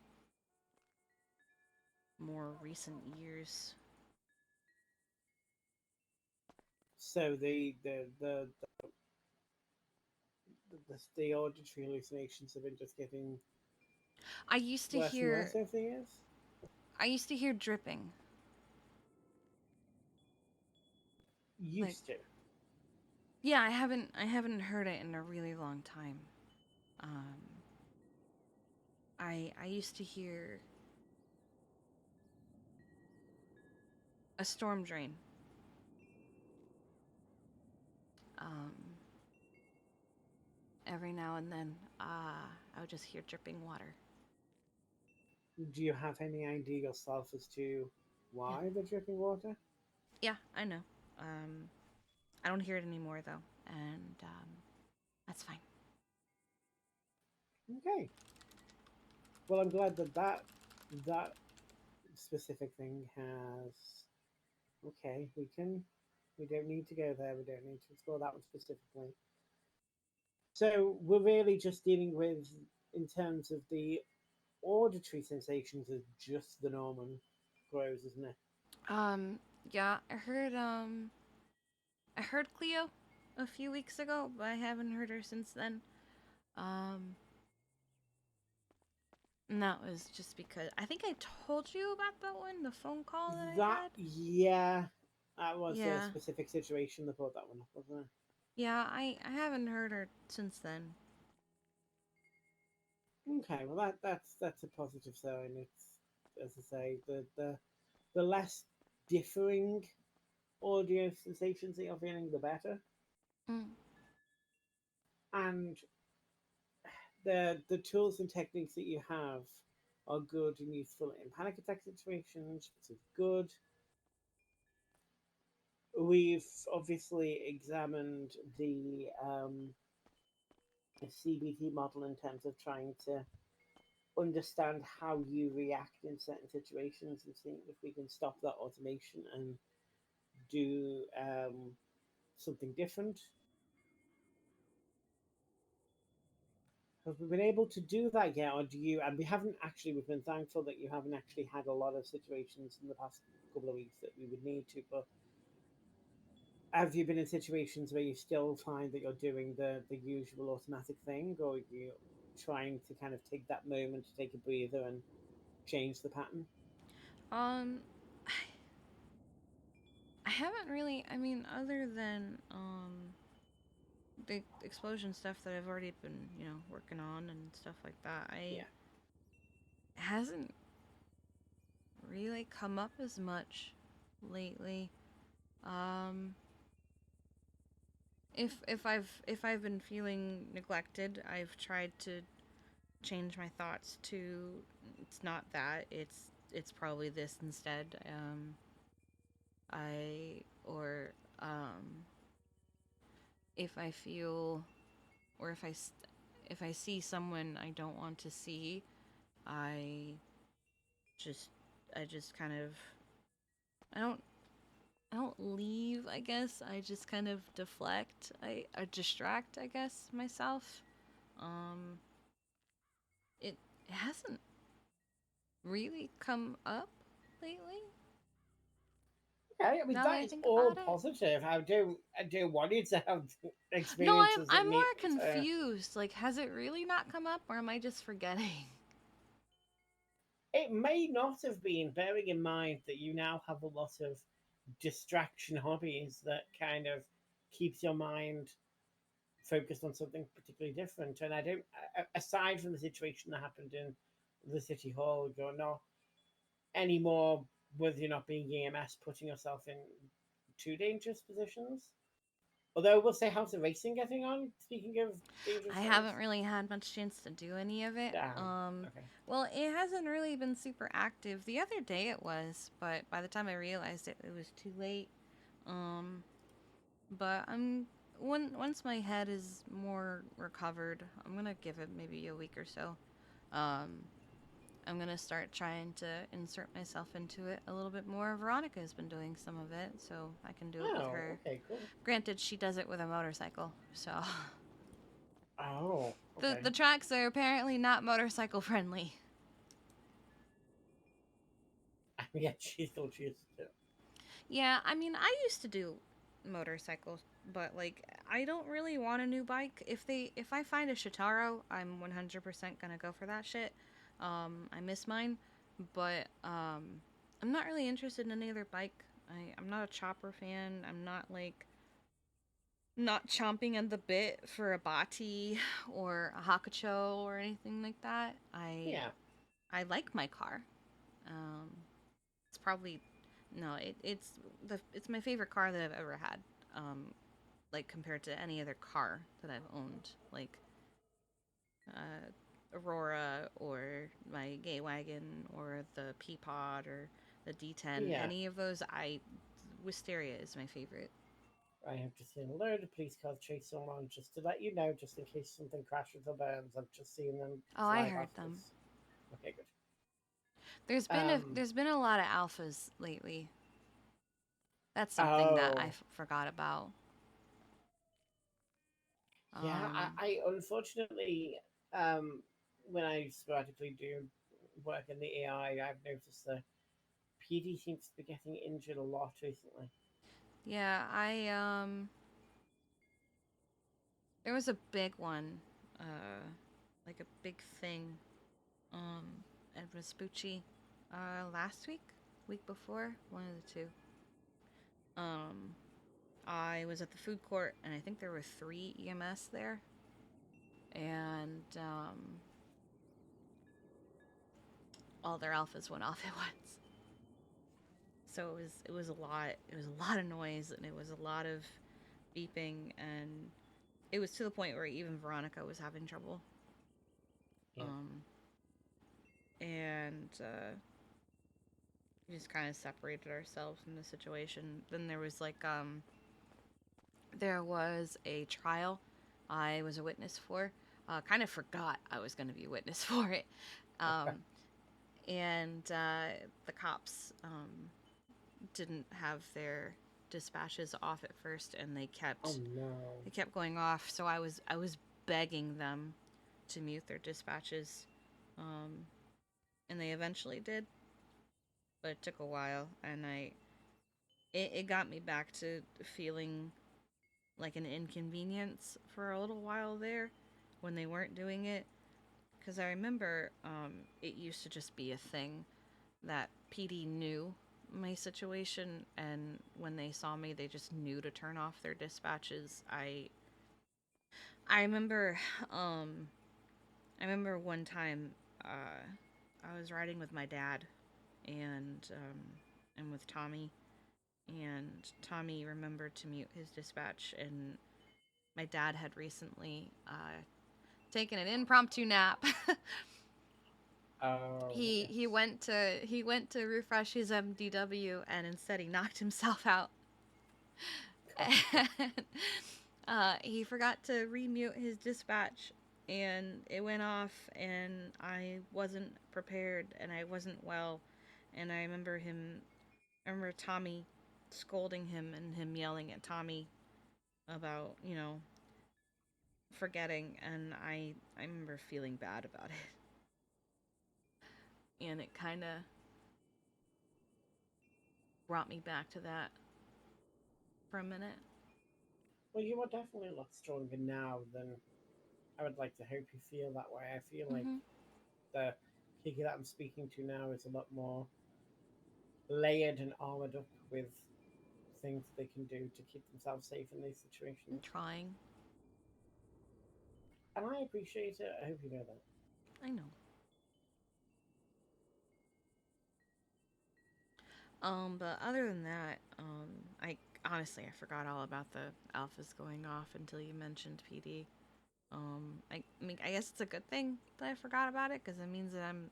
S1: more recent years.
S2: So the auditory hallucinations have been just getting
S1: I used to
S2: worse and
S1: hear
S2: worse over the years.
S1: I used to hear dripping. Like,
S2: used to.
S1: yeah, I haven't heard it in a really long time. Um, I used to hear a storm drain. Um, every now and then, I would just hear dripping water.
S2: Do you have any idea yourself as to
S1: Yeah,
S2: why the dripping water?
S1: yeah, I know. Um, I don't hear it anymore though, and that's fine.
S2: Okay. Well, I'm glad that that specific thing has. Okay, we can. We don't need to go there. We don't need to explore that one specifically. So we're really just dealing with, in terms of the auditory sensations, of just the Norman grows, isn't it?
S1: Um, yeah, I heard Cleo a few weeks ago, but I haven't heard her since then. Um, and that was just because I think I told you about that one, the phone call that I
S2: That
S1: had.
S2: yeah, that was a
S1: Yeah,
S2: specific situation that brought that one up, wasn't
S1: yeah, I haven't heard her since then.
S2: it? Okay, well that's a positive sign. It's, as I say, the less differing audio sensations that you're feeling, the better.
S1: Mm.
S2: And the tools and techniques that you have are good and useful in panic attack situations, which is good. We've obviously examined the CBT model in terms of trying to understand how you react in certain situations and seeing if we can stop that automation and do something different. Have we been able to do that yet, or do you? And we haven't actually. We've been thankful that you haven't actually had a lot of situations in the past couple of weeks that we would need to. But have you been in situations where you still find that you're doing the usual automatic thing, or are you trying to kind of take that moment to take a breather and change the pattern?
S1: Um, I haven't really. I mean, other than the explosion stuff that I've already been, working on and stuff like that.
S2: Yeah.
S1: It hasn't really come up as much lately. Um, if I've been feeling neglected, I've tried to change my thoughts to it's not that, it's probably this instead. I or if I feel or if I see someone I don't want to see, I just I just kind of I don't I don't leave, I guess. I just kind of deflect. I distract, I guess, myself. Um it hasn't really come up lately
S2: Okay, I mean
S1: now that
S2: that
S1: I
S2: is
S1: think
S2: all
S1: about it.
S2: positive. I do want you to have
S1: No, I'm
S2: experiences that
S1: I'm
S2: need.
S1: more confused. Like, has it really not come up or am I just forgetting?
S2: It may not have been, bearing in mind that you now have a lot of distraction hobbies that kind of keeps your mind focused on something particularly different. And I don't, aside from the situation that happened in the city hall, you're not anymore, with you not being EMS, putting yourself in too dangerous positions. Although we'll say, how's the racing getting on? Speaking of dangerous
S1: I
S2: things.
S1: haven't really had much chance to do any of it.
S2: Damn. Okay.
S1: Well, it hasn't really been super active. The other day it was, but by the time I realized it, it was too late. Um, but once my head is more recovered, I'm gonna give it maybe a week or so. Um, I'm gonna start trying to insert myself into it a little bit more. Veronica has been doing some of it, so I can do it with
S2: Oh,
S1: her.
S2: okay, cool.
S1: Granted, she does it with a motorcycle, so
S2: Oh,
S1: the
S2: okay.
S1: the tracks are apparently not motorcycle friendly.
S2: Yeah, she still chooses to.
S1: Yeah, I mean, I used to do motorcycles, but like I don't really want a new bike. If I find a Shitaro, I'm 100% gonna go for that shit. I miss mine, but I'm not really interested in any other bike. I'm not a chopper fan. I'm not like not chomping at the bit for a bati or a hakacho or anything like that.
S2: Yeah.
S1: I like my car. Um, it's probably no, it's my favorite car that I've ever had. Like compared to any other car that I've owned, like Aurora or my Gay Wagon or the Peapod or the D10.
S2: Yeah.
S1: Any of those, I Wisteria is my favorite.
S2: I have just seen a load of police cars chase someone just to let you know, just in case something crashes or burns. I've just seen them
S1: Oh, I
S2: fly
S1: heard
S2: past
S1: them.
S2: us. Okay, good.
S1: There's been a lot of alphas lately. That's something that
S2: Oh,
S1: forgot about.
S2: yeah.
S1: Um,
S2: I unfortunately, um, when I sporadically do work in the AI, I've noticed that PD seems to be getting injured a lot recently.
S1: yeah, there was a big one, like a big thing, um, at Vespucci, last week, week before, one of the two. Um, I was at the food court, and I think there were 3 EMS there, and all their alphas went off at once. So it was a lot. It was a lot of noise, and it was a lot of beeping, and it was to the point where even Veronica was having trouble.
S2: Yeah.
S1: Um, and we just kind of separated ourselves from the situation. Then there was a trial I was a witness for. Kind of forgot I was going to be a witness for it. Um, and the cops didn't have their dispatches off at first, and
S2: Oh no.
S1: they kept going off. So I was begging them to mute their dispatches, um, and they eventually did, but it took a while, and it got me back to feeling like an inconvenience for a little while there when they weren't doing it. Because I remember it used to just be a thing that PD knew my situation, and when they saw me, they just knew to turn off their dispatches. I remember um, I remember one time I was riding with my dad and with Tommy, and Tommy remembered to mute his dispatch, and my dad had recently taken an impromptu nap.
S2: Oh yes.
S1: He went to refresh his MDW, and instead he knocked himself out. And, he forgot to remute his dispatch, and it went off, and I wasn't prepared, and I wasn't well, and I remember Tommy scolding him and him yelling at Tommy about forgetting, and I remember feeling bad about it, and it kind of brought me back to that for a minute.
S2: Well, you are definitely a lot stronger now than I would like to hope you feel that way. I feel like
S1: Mm-hmm.
S2: the Kiki that I'm speaking to now is a lot more layered and armored up with things they can do to keep themselves safe in these
S1: I'm
S2: situations.
S1: trying.
S2: And I appreciate it. I hope you know that.
S1: I know. But other than that, I honestly I forgot all about the alphas going off until you mentioned PD. I mean, I guess it's a good thing that I forgot about it because it means that I'm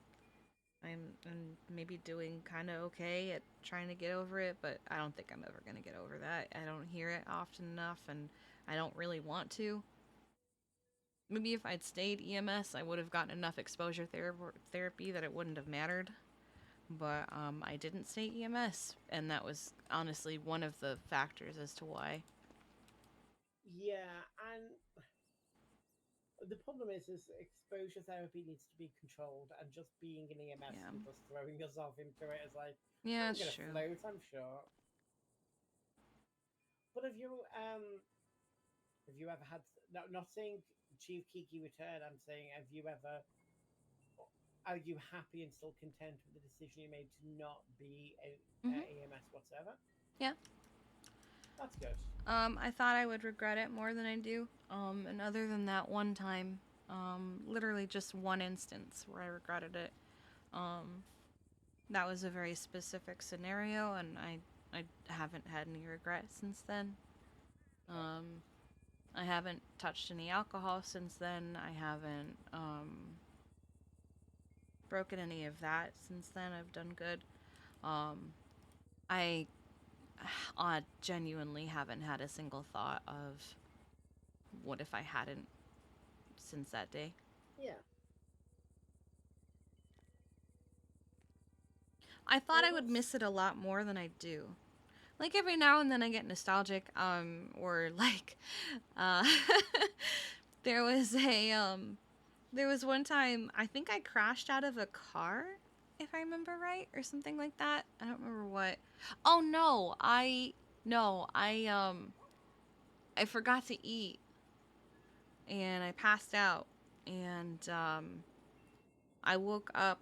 S1: maybe doing kind of okay at trying to get over it, but I don't think I'm ever gonna get over that. I don't hear it often enough, and I don't really want to. Maybe if I'd stayed EMS, I would have gotten enough exposure therapy that it wouldn't have mattered. But I didn't stay EMS, and that was honestly one of the factors as to why.
S2: Yeah, and the problem is exposure therapy needs to be controlled, and just being in EMS
S1: Yeah,
S2: and just throwing yourself into it is like,
S1: yeah,
S2: I'm
S1: it's
S2: gonna
S1: true.
S2: float, I'm sure. But have you ever had, not saying Chief Kiki return, I'm saying, are you happy and still content with the decision you made to not be a
S1: Hmm.
S2: EMS whatsoever?
S1: Yeah.
S2: That's good.
S1: I thought I would regret it more than I do. And other than that one time, literally just one instance where I regretted it. Um, that was a very specific scenario, and I haven't had any regret since then.
S2: Okay.
S1: Um, I haven't touched any alcohol since then. I haven't broken any of that since then. I've done good. Um, I genuinely haven't had a single thought of what if I hadn't since that day.
S2: Yeah.
S1: I thought
S2: Well,
S1: I would
S2: that's
S1: miss it a lot more than I do. Like every now and then I get nostalgic, or like, uh, there was there was one time I think I crashed out of a car, if I remember right, or something like that. I don't remember what. Oh no, no, I forgot to eat and I passed out, and I woke up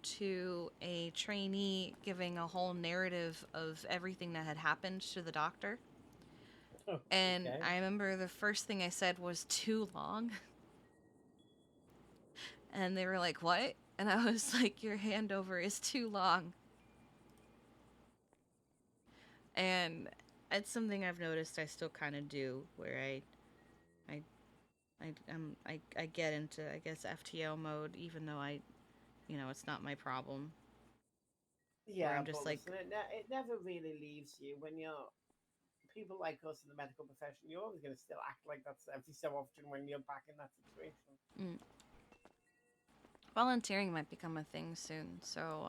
S1: to a trainee giving a whole narrative of everything that had happened to the doctor. And
S2: okay.
S1: I remember the first thing I said was too long. And they were like, "What?" And I was like, "Your handover is too long." And it's something I've noticed I still kind of do, where I, I get into, I guess, FTO mode, even though it's not my problem. Where
S2: Yeah,
S1: I'm just
S2: but
S1: like,
S2: listen, it never really leaves you when you're people like us in the medical profession. You're always going to still act like that's every so often when you're back in that situation.
S1: mm, volunteering might become a thing soon. So,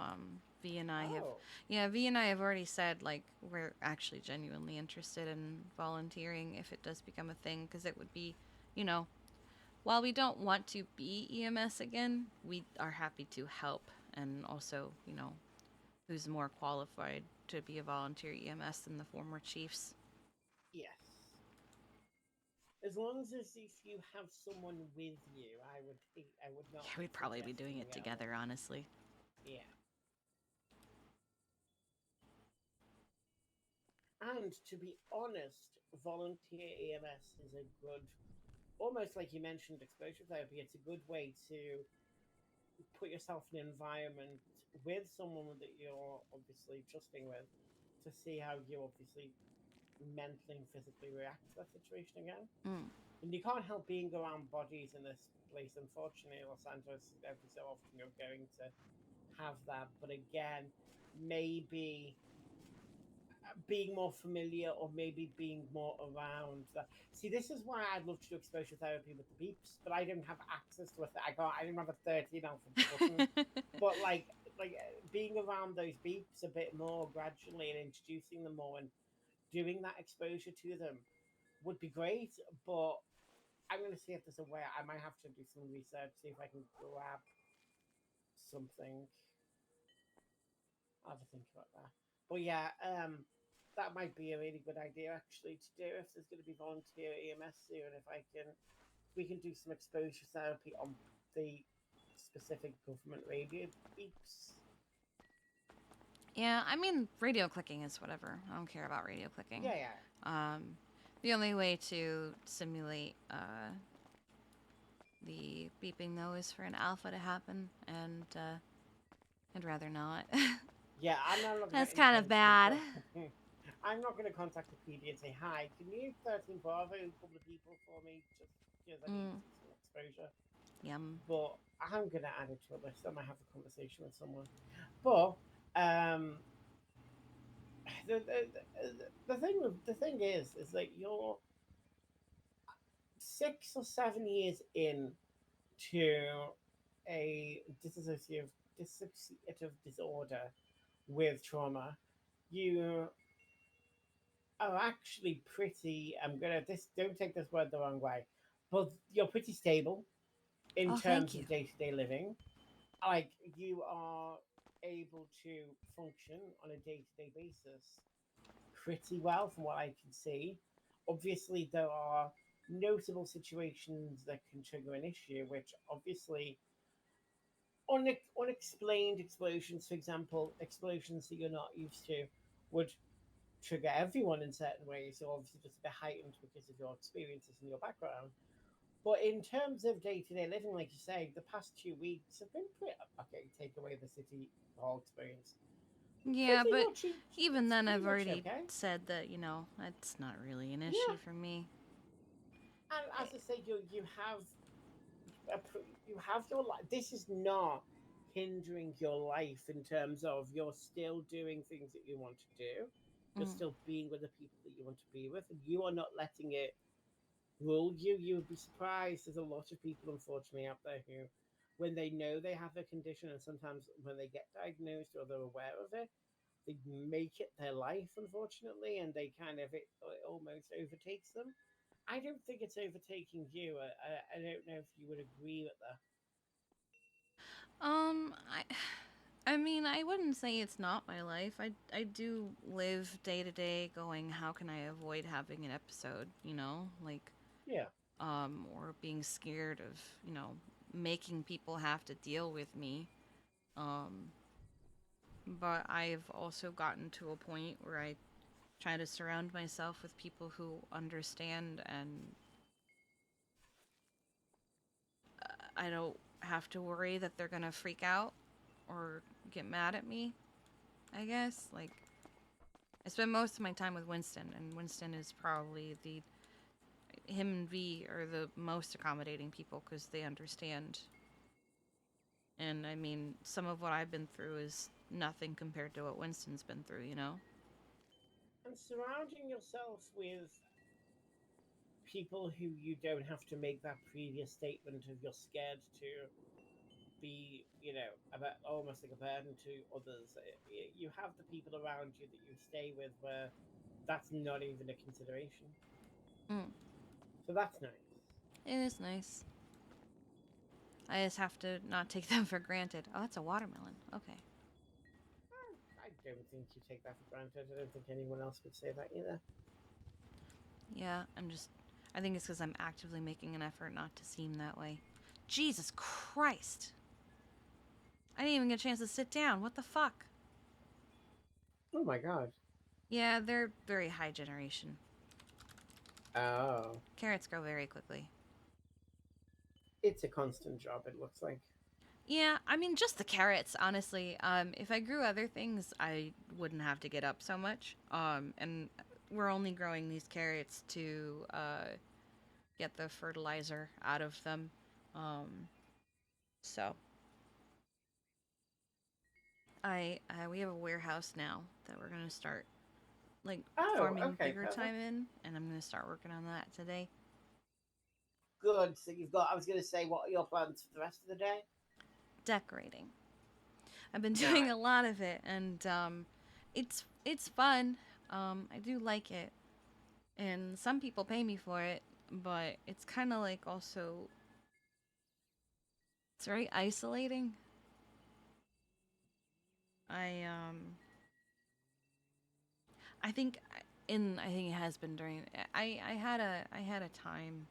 S1: V and I have,
S2: Oh,
S1: yeah, V and I have already said like we're actually genuinely interested in volunteering if it does become a thing, because it would be, you know, while we don't want to be EMS again, we are happy to help, and also, who's more qualified to be a volunteer EMS than the former chiefs?
S2: yes. As long as if you have someone with you, I would not
S1: Yeah,
S2: be
S1: we'd probably be doing
S2: suggesting
S1: it together, honestly.
S2: yeah. And to be honest, volunteer EMS is a good, almost like you mentioned exposure therapy. It's a good way to put yourself in an environment with someone that you're obviously trusting with to see how you obviously mentally and physically react to that situation again.
S1: Mm.
S2: And you can't help being around bodies in this place. Unfortunately, Los Angeles, every so often you're going to have that. But again, maybe being more familiar or maybe being more around that. See, this is why I'd love to do exposure therapy with the beeps, but I don't have access to it. I don't have a 13 alpha button. But being around those beeps a bit more gradually and introducing them more and doing that exposure to them would be great. But I'm going to see if there's a way. I might have to do some research, see if I can grab something. I'll have to think about that. But yeah, that might be a really good idea actually to do if there's going to be volunteer EMS soon. If I can, we can do some exposure therapy on the specific government radio beeps.
S1: Yeah, I mean, radio clicking is whatever. I don't care about radio clicking.
S2: Yeah, yeah,
S1: Um, the only way to simulate the beeping, though, is for an alpha to happen, and I'd rather not.
S2: yeah. I'm not going to
S1: That's kind of
S2: intentionally
S1: bad.
S2: call. I'm not going to contact the PD and say, "Hi, can you 13 Bravo a couple of people for me just because I need
S1: Mm,
S2: to do some exposure?"
S1: yum.
S2: But I'm going to add it to a list. I might have a conversation with someone. But um, the thing is that you're 6 or 7 years in to a dissociative disorder with trauma. You are actually pretty. I'm gonna this. Don't take this word the wrong way, but you're pretty stable in
S1: Oh, thank
S2: terms
S1: you.
S2: of day to day living. Like you are able to function on a day to day basis pretty well from what I can see. Obviously, there are notable situations that can trigger an issue, which obviously unexplained explosions, for example, explosions that you're not used to, would trigger everyone in certain ways. So obviously just a bit heightened because of your experiences and your background. But in terms of day to day living, like you say, the past 2 weeks have been pretty okay. Take away the city hall experience,
S1: Yeah,
S2: pretty
S1: but
S2: much.
S1: even
S2: It's
S1: then,
S2: pretty
S1: I've
S2: much
S1: already
S2: okay.
S1: said that, that's not really an
S2: Yeah,
S1: issue for me.
S2: and
S1: Eh,
S2: as I say, you have you have your life. This is not hindering your life in terms of you're still doing things that you want to do. You're
S1: mm.
S2: still being with the people that you want to be with, and you are not letting it rule you. You would be surprised. There's a lot of people, unfortunately, out there who, when they know they have a condition, and sometimes when they get diagnosed or they're aware of it, they make it their life, unfortunately, and they kind of it almost overtakes them. I don't think it's overtaking you. I don't know if you would agree with that.
S1: Um, I, I mean, I wouldn't say it's not my life. I do live day to day going, how can I avoid having an episode, like,
S2: Yeah.
S1: or being scared of, making people have to deal with me. Um, but I've also gotten to a point where I try to surround myself with people who understand, and I don't have to worry that they're gonna freak out or get mad at me, I guess. Like, I spend most of my time with Winston, and Winston is probably him and V are the most accommodating people because they understand. And I mean, some of what I've been through is nothing compared to what Winston's been through.
S2: And surrounding yourself with people who you don't have to make that previous statement of you're scared to be, about almost like a burden to others. You have the people around you that you stay with where that's not even a consideration.
S1: Mm,
S2: So that's nice.
S1: it is nice. I just have to not take them for granted. Oh, that's a watermelon. Okay.
S2: I don't think you take that for granted. I don't think anyone else would say that either.
S1: Yeah, I think it's because I'm actively making an effort not to seem that way. Jesus Christ! I didn't even get a chance to sit down. What the fuck?
S2: Oh my god.
S1: Yeah, they're very high generation.
S2: Oh.
S1: Carrots grow very quickly.
S2: It's a constant job, it looks like.
S1: Yeah, I mean, just the carrots, honestly. If I grew other things, I wouldn't have to get up so much. And we're only growing these carrots to get the fertilizer out of them. Um, so we have a warehouse now that we're gonna start like
S2: Oh,
S1: farming
S2: okay,
S1: bigger
S2: perfect.
S1: time in, and I'm gonna start working on that today.
S2: Good. So you've got, I was going to say, what are your plans for the rest of the day?
S1: Decorating. I've been doing
S2: Nice.
S1: a lot of it, and it's fun. I do like it, and some people pay me for it, but it's kind of like also it's very isolating. I I think I think it has been during I had a time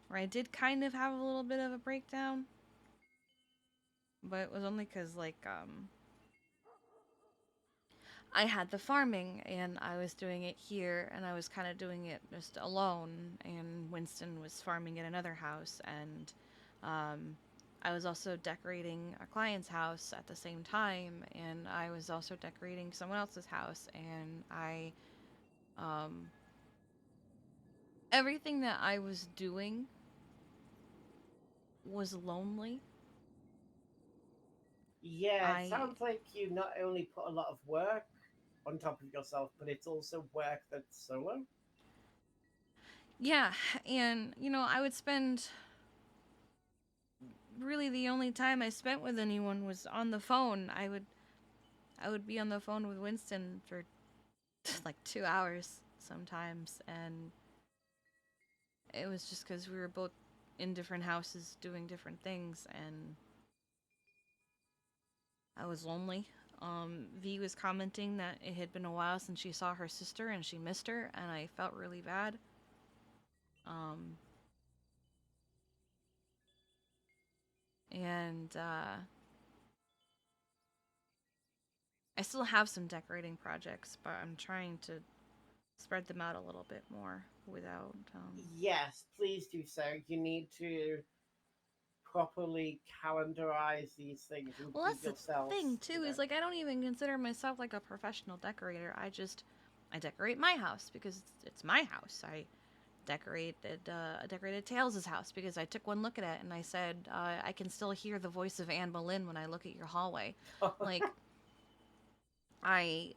S1: where I did kind of have a little bit of a breakdown, but it was only cuz like I had the farming and I was doing it here and I was kind of doing it just alone, and Winston was farming at another house, and um, I was also decorating a client's house at the same time, and I was also decorating someone else's house, and I um, everything that I was doing was lonely.
S2: Yeah, it
S1: I
S2: sounds like you not only put a lot of work on top of yourself, but it's also work that's solo.
S1: Yeah, and I would spend really the only time I spent with anyone was on the phone. I would be on the phone with Winston for like 2 hours sometimes, and it was just because we were both in different houses doing different things, and I was lonely. V was commenting that it had been a while since she saw her sister and she missed her, and I felt really bad. Um, and I still have some decorating projects, but I'm trying to spread them out a little bit more without.
S2: Yes, please do so. You need to properly calendarize these things and
S1: Well,
S2: give
S1: that's the thing
S2: yourselves,
S1: too. Is like I don't even consider myself like a professional decorator. I decorate my house because it's my house. I decorated Tails' house because I took one look at it and I said I can still hear the voice of Anne Boleyn when I look at your hallway. Like I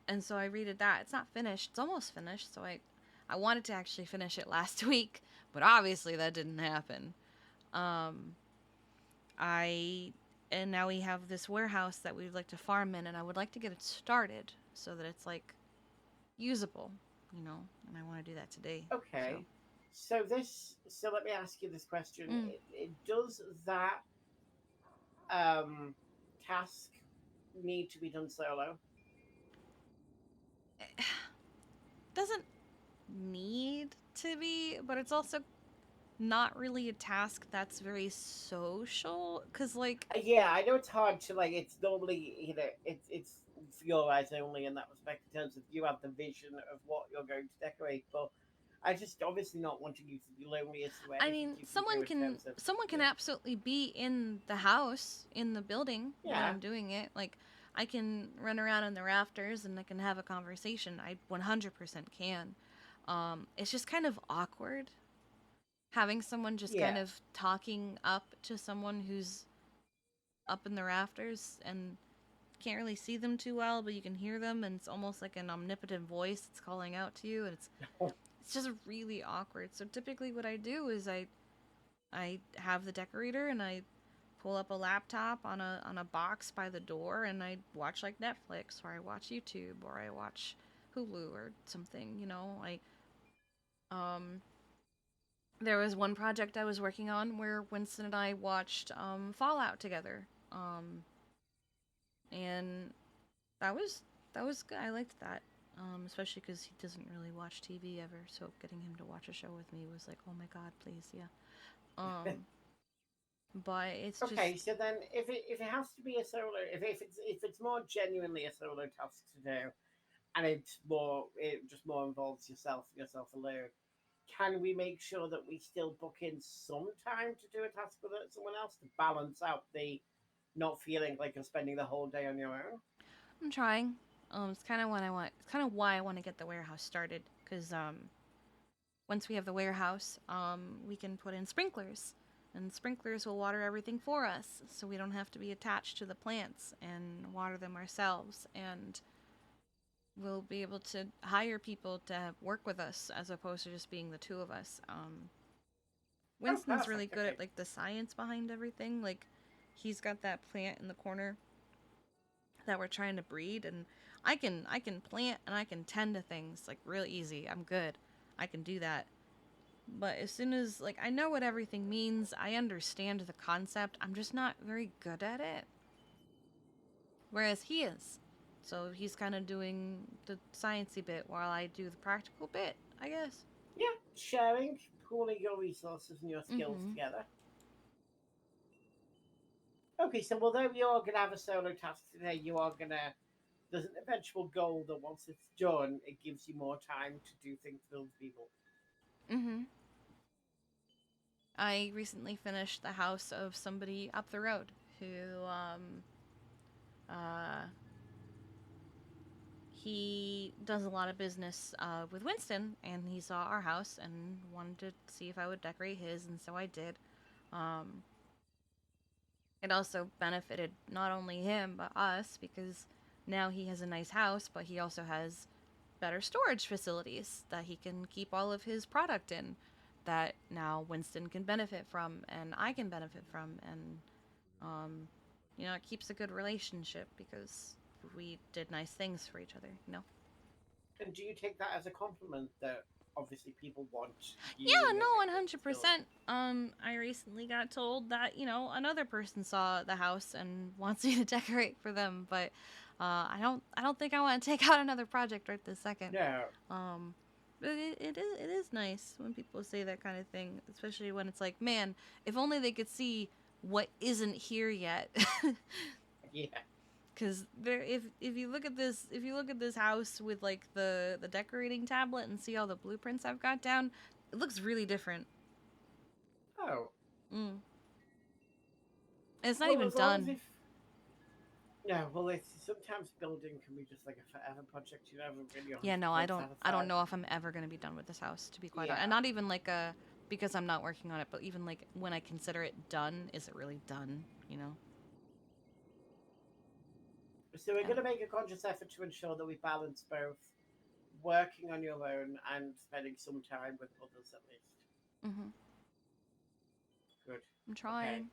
S1: and so I redid that. It's not finished. It's almost finished. So I wanted to actually finish it last week, but obviously that didn't happen. Um, I and now we have this warehouse that we'd like to farm in, and I would like to get it started so that it's like usable, you know. And I want to do that today. So,
S2: Okay. So let me ask you this question.
S1: mm.
S2: Does that um, task need to be done solo?
S1: Doesn't need to be, but it's also not really a task that's very social because like
S2: Yeah, I know it's hard to like. It's normally it's for your eyes only in that respect in terms of you have the vision of what you're going to decorate, but I just obviously not wanting you to be lonely as to
S1: I
S2: anything
S1: mean,
S2: you can do in terms of
S1: someone can
S2: yeah.
S1: absolutely be in the house, in the building when
S2: Yeah.
S1: I'm doing it. Like I can run around in the rafters and I can have a conversation. I 100% can. It's just kind of awkward having someone just kind
S2: Yeah.
S1: of talking up to someone who's up in the rafters and can't really see them too well, but you can hear them and it's almost like an omnipotent voice that's calling out to you and it's just really awkward. So typically what I do is I have the decorator and I pull up a laptop on a box by the door and I watch like Netflix or I watch YouTube or I watch Hulu or something, you know. I um there was one project I was working on where Winston and I watched Fallout together. And that was good. I liked that. Especially because he doesn't really watch TV ever, so getting him to watch a show with me was like, oh my god, please, yeah. Um, but it's
S2: Okay,
S1: just
S2: so then if it has to be a solo, if it's more genuinely a solo task to do, and it just more involves yourself alone, can we make sure that we still book in some time to do a task with someone else to balance out the not feeling like you're spending the whole day on your own?
S1: I'm trying. It's kind of what I want. It's kind of why I want to get the warehouse started. Because once we have the warehouse, we can put in sprinklers, and sprinklers will water everything for us, so we don't have to be attached to the plants and water them ourselves. And we'll be able to hire people to work with us as opposed to just being the two of us.
S2: Oh,
S1: Winston's really
S2: perfect.
S1: good
S2: Okay.
S1: at like the science behind everything. Like he's got that plant in the corner that we're trying to breed and I can plant and I can tend to things like real easy. I'm good. I can do that. But as soon as like I know what everything means, I understand the concept. I'm just not very good at it. Whereas he is. So he's kind of doing the sciencey bit while I do the practical bit, I guess.
S2: Yeah, sharing, pooling your resources and your skills
S1: Mhm.
S2: together. Okay, so although you're gonna have a solo task today, you are gonna there's an eventual goal that once it's done, it gives you more time to do things with other people.
S1: Mhm. I recently finished the house of somebody up the road who uh he does a lot of business with Winston, and he saw our house and wanted to see if I would decorate his, and so I did. Um, it also benefited not only him but us because now he has a nice house, but he also has better storage facilities that he can keep all of his product in. That now Winston can benefit from, and I can benefit from, and um, it keeps a good relationship because we did nice things for each other.
S2: And do you take that as a compliment that obviously people want you in
S1: Yeah,
S2: their
S1: no,
S2: decorating skills?
S1: 100%. I recently got told that, another person saw the house and wants me to decorate for them, but I don't think I want to take out another project right this second.
S2: No.
S1: Um, but it is nice when people say that kind of thing, especially when it's like, man, if only they could see what isn't here yet.
S2: Yeah.
S1: Because there, if you look at this house with like the decorating tablet and see all the blueprints I've got down, it looks really different.
S2: Oh,
S1: Mm. And it's not
S2: well,
S1: even
S2: as long as
S1: done.
S2: if no, well, it's sometimes building can be just like a forever project. You're never really
S1: Yeah, no,
S2: 100%
S1: I don't
S2: satisfied.
S1: know if I'm ever gonna be done with this house, to be quite honest. And
S2: Yeah.
S1: not even like a because I'm not working on it, but even like when I consider it done, is it really done? You know?
S2: So we're
S1: Yeah.
S2: going to make a conscious effort to ensure that we balance both working on your own and spending some time with others at least.
S1: Mm-hmm.
S2: Good.
S1: I'm
S2: Okay.
S1: trying.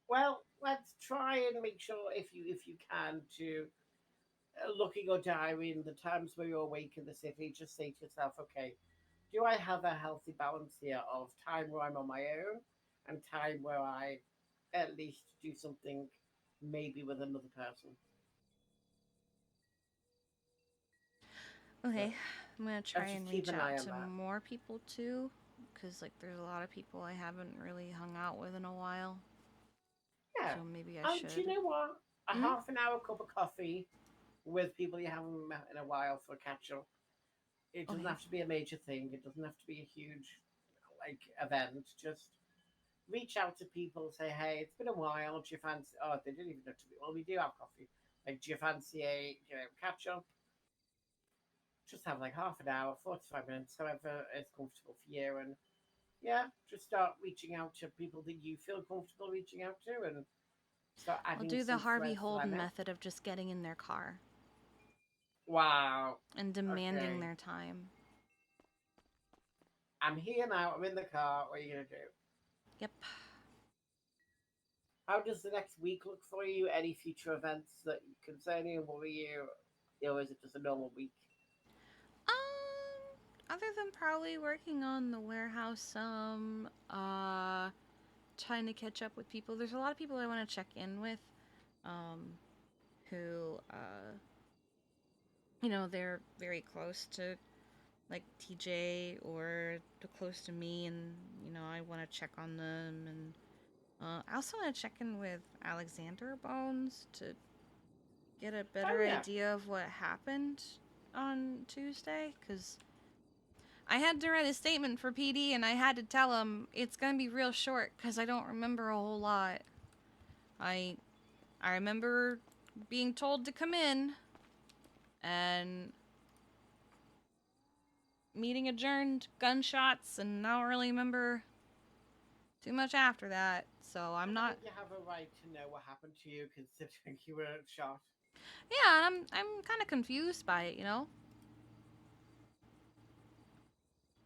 S2: Well, let's try and make sure if you can to look at your diary and the times where you're awake in the city, just say to yourself, okay, do I have a healthy balance here of time where I'm on my own and time where I at least do something maybe with another person? So
S1: Okay, I'm gonna try
S2: let's just
S1: and
S2: keep
S1: reach
S2: an
S1: out
S2: eye on
S1: to
S2: that.
S1: more people too, because like there's a lot of people I haven't really hung out with in a while.
S2: Yeah.
S1: So maybe I
S2: Do you
S1: should.
S2: know what? A
S1: Hmm?
S2: half an hour cup of coffee with people you haven't met in a while for a catch up. It doesn't
S1: Okay.
S2: have to be a major thing. It doesn't have to be a huge like event. Just reach out to people, say, hey, it's been a while. Do you fancy? Oh, they didn't even know to be. Well, we do have coffee. Like, do you fancy a catch up? Just have like half an hour, 45 minutes, however is comfortable for you, and yeah, just start reaching out to people that you feel comfortable reaching out to, and start
S1: I'll
S2: adding
S1: do the
S2: some
S1: Harvey
S2: threads to that
S1: Holden
S2: net.
S1: method of just getting in their car
S2: Wow.
S1: and demanding
S2: Okay.
S1: their time.
S2: I'm here now. I'm in the car. What are you gonna do?
S1: Yep.
S2: How does the next week look for you? Any future events that concern you, worry you, or is it just a normal week?
S1: Other than probably working on the warehouse some, trying to catch up with people. There's a lot of people I want to check in with, um, who, they're very close to like TJ or close to me, and I want to check on them, and I also want to check in with Alexander Bones to get a
S2: Oh
S1: better
S2: yeah,
S1: idea of what happened on Tuesday, because I had to write a statement for PD, and I had to tell him it's gonna be real short because I don't remember a whole lot. I I remember being told to come in and meeting adjourned, gunshots, and I don't really remember too much after that. So I'm
S2: and I
S1: not.
S2: think you have a right to know what happened to you considering you were shot.
S1: Yeah, I'm kind of confused by it.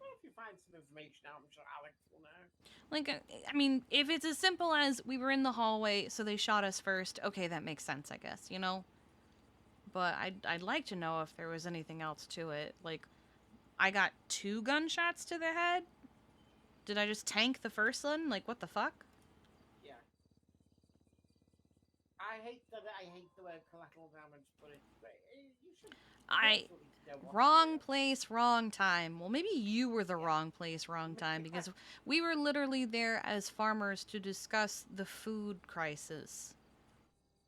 S2: Well, if you find some information out, I'm sure Alex will know.
S1: Like, I mean, if it's as simple as we were in the hallway, so they shot us first, okay, that makes sense, I guess. But I'd like to know if there was anything else to it. Like, I got 2 gunshots to the head. Did I just tank the first one? Like, what the fuck?
S2: Yeah, I hate the word collateral damage, but you should be able
S1: I
S2: to at least know what's going
S1: Wrong
S2: on.
S1: place, wrong time. Well, maybe you were the
S2: Yeah,
S1: wrong place, wrong time because we were literally there as farmers to discuss the food crisis.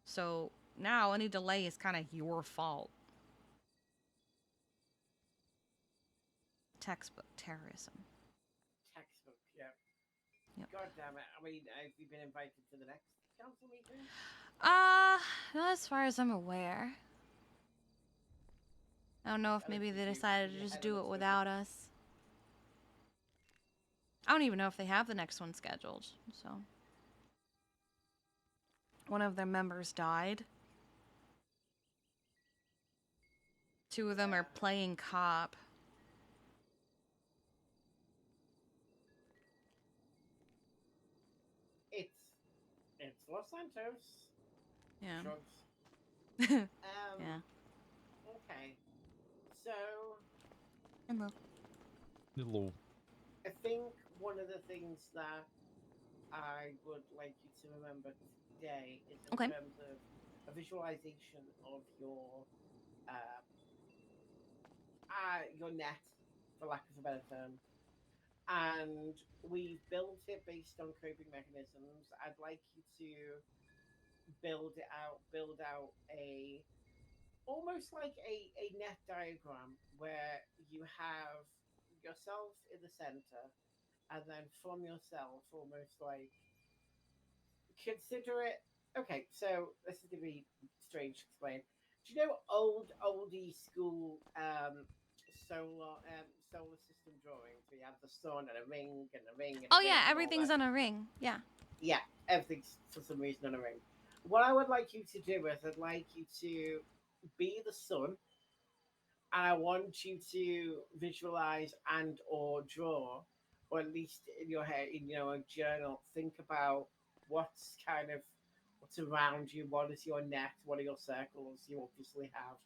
S1: So now any delay is kind of your fault. Textbook terrorism.
S2: textbook. Yeah.
S1: Yep.
S2: God damn it. I mean, have you been invited to the next council meeting?
S1: Uh, Not as far as I'm aware. I don't know if
S2: Alex,
S1: maybe they decided
S2: did
S1: to
S2: you
S1: just
S2: head on
S1: do
S2: a
S1: it
S2: visit?
S1: without us. I don't even know if they have the next one scheduled. So, one of their members died. 2 of them are
S2: Yeah.
S1: playing cop.
S2: It's it's Los Santos.
S1: Yeah.
S2: Shrugs.
S1: Yeah.
S2: Okay. So
S1: Hello.
S3: Little.
S2: I think one of the things that I would like you to remember today is in
S1: Okay.
S2: terms of a visualization of your net, for lack of a better term. And we've built it based on coping mechanisms. I'd like you to build out a almost like a net diagram where you have yourself in the center, and then from yourself, almost like consider it. Okay, so this is gonna be strange to explain. Do you know oldie school solar system drawings where you have the sun and a ring and a ring and a
S1: Oh
S2: ring
S1: yeah,
S2: and all
S1: everything's
S2: that?
S1: on a ring. Yeah.
S2: Yeah, everything's for some reason on a ring. What I would like you to do is I'd like you to be the sun, and I want you to visualize and or draw, or at least in your head, in your journal, think about what's kind of what's around you. What is your net? What are your circles? You obviously have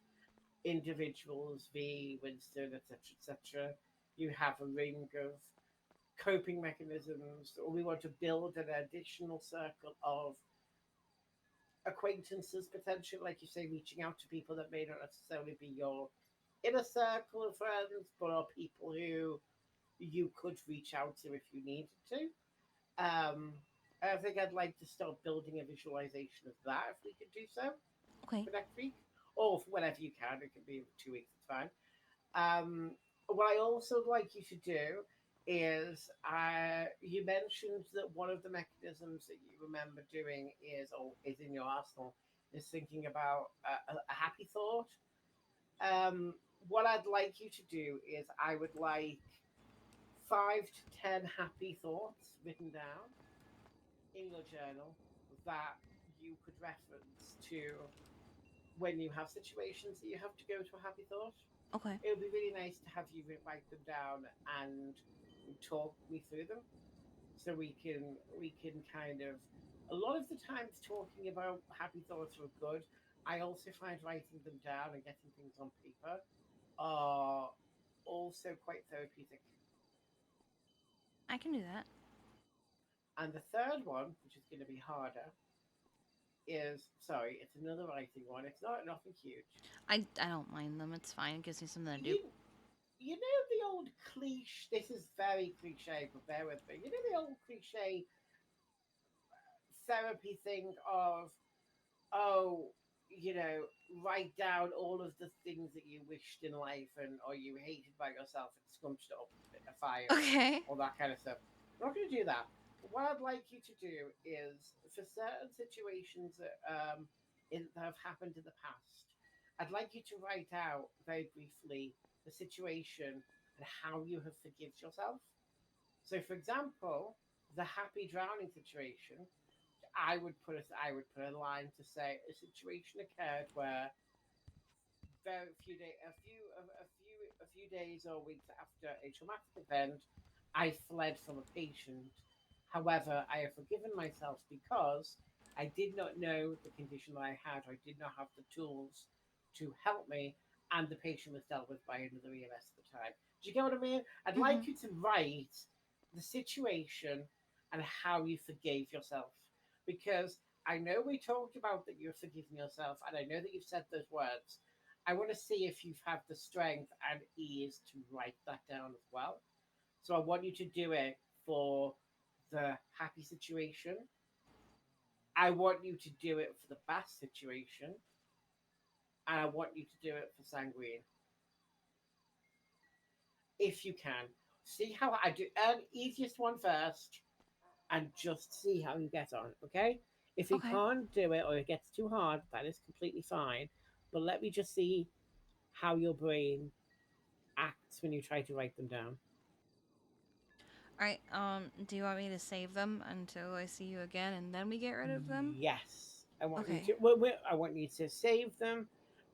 S2: individuals, V, Winston, etc., etc. You have a ring of coping mechanisms, or we want to build an additional circle of acquaintances, potentially, like you say, reaching out to people that may not necessarily be your inner circle of friends, but are people who you could reach out to if you needed to. Um, I think I'd like to start building a visualization of that if we could do so
S1: Okay.
S2: for next week, or for whenever you can. It can be 2 weeks, it's fine. Um, what I also like you to do is you mentioned that one of the mechanisms that you remember doing is or is in your arsenal is thinking about a happy thought. Um, what I'd like you to do is I would like 5 to 10 happy thoughts written down in your journal that you could reference to when you have situations that you have to go to a happy thought.
S1: Okay.
S2: It would be really nice to have you write them down and talk me through them, so we can kind of a lot of the times talking about happy thoughts are good. I also find writing them down and getting things on paper are also quite therapeutic.
S1: I can do that.
S2: And the third one, which is going to be harder, is sorry, it's another writing one. It's not nothing huge.
S1: I don't mind them. It's fine. It gives me something to do.
S2: You know the old cliche. This is very cliche, but bear with me. You know the old cliche therapy thing of oh, you know, write down all of the things that you wished in life and or you hated by yourself and scrunched it up in a file,
S1: Okay.
S2: all that kind of stuff. I'm not going to do that. What I'd like you to do is for certain situations that have happened in the past, I'd like you to write out very briefly the situation and how you have forgiven yourself. So, for example, the happy drowning situation, I would put a line to say a situation occurred where very few day a few days or weeks after a traumatic event, I fled from a patient. However, I have forgiven myself because I did not know the condition that I had. I did not have the tools to help me, and the patient was dealt with by another EMS at the time. Do you get what I mean? I'd like
S1: Mhm.
S2: you to write the situation and how you forgave yourself, because I know we talked about that you're forgiving yourself, and I know that you've said those words. I want to see if you've had the strength and ease to write that down as well. So I want you to do it for the happy situation. I want you to do it for the bad situation, and I want you to do it for sanguine if you can. See how I do. Easiest one first, and just see how you get on. Okay. If you
S1: Okay.
S2: can't do it or it gets too hard, that is completely fine. But let me just see how your brain acts when you try to write them down.
S1: All right. Do you want me to save them until I see you again, and then we get rid of them?
S2: Yes, I want you
S1: Okay.
S2: to. I want you to save them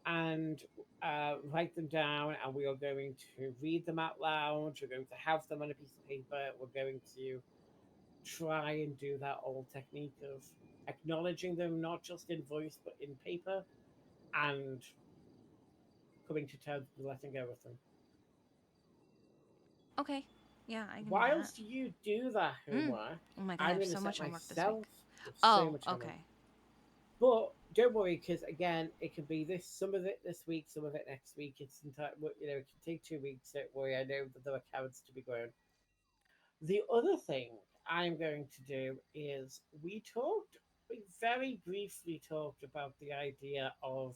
S2: and write them down, and we are going to read them out loud. We're going to have them on a piece of paper. We're going to try and do that old technique of acknowledging them, not just in voice but in paper, and coming to terms with letting go of them.
S1: Okay. Yeah, I can do that.
S2: Whilst you do that
S1: Mm.
S2: homework,
S1: Oh my god, I
S2: I'm
S1: have
S2: going to
S1: so
S2: set
S1: much homework this week.
S2: myself with so
S1: Oh,
S2: much homework.
S1: okay.
S2: But don't worry, because again, it can be this some of it this week, some of it next week. It's entire, it can take 2 weeks. Don't worry, I know that there are carrots to be grown. The other thing I'm going to do is we talked. we very briefly talked about the idea of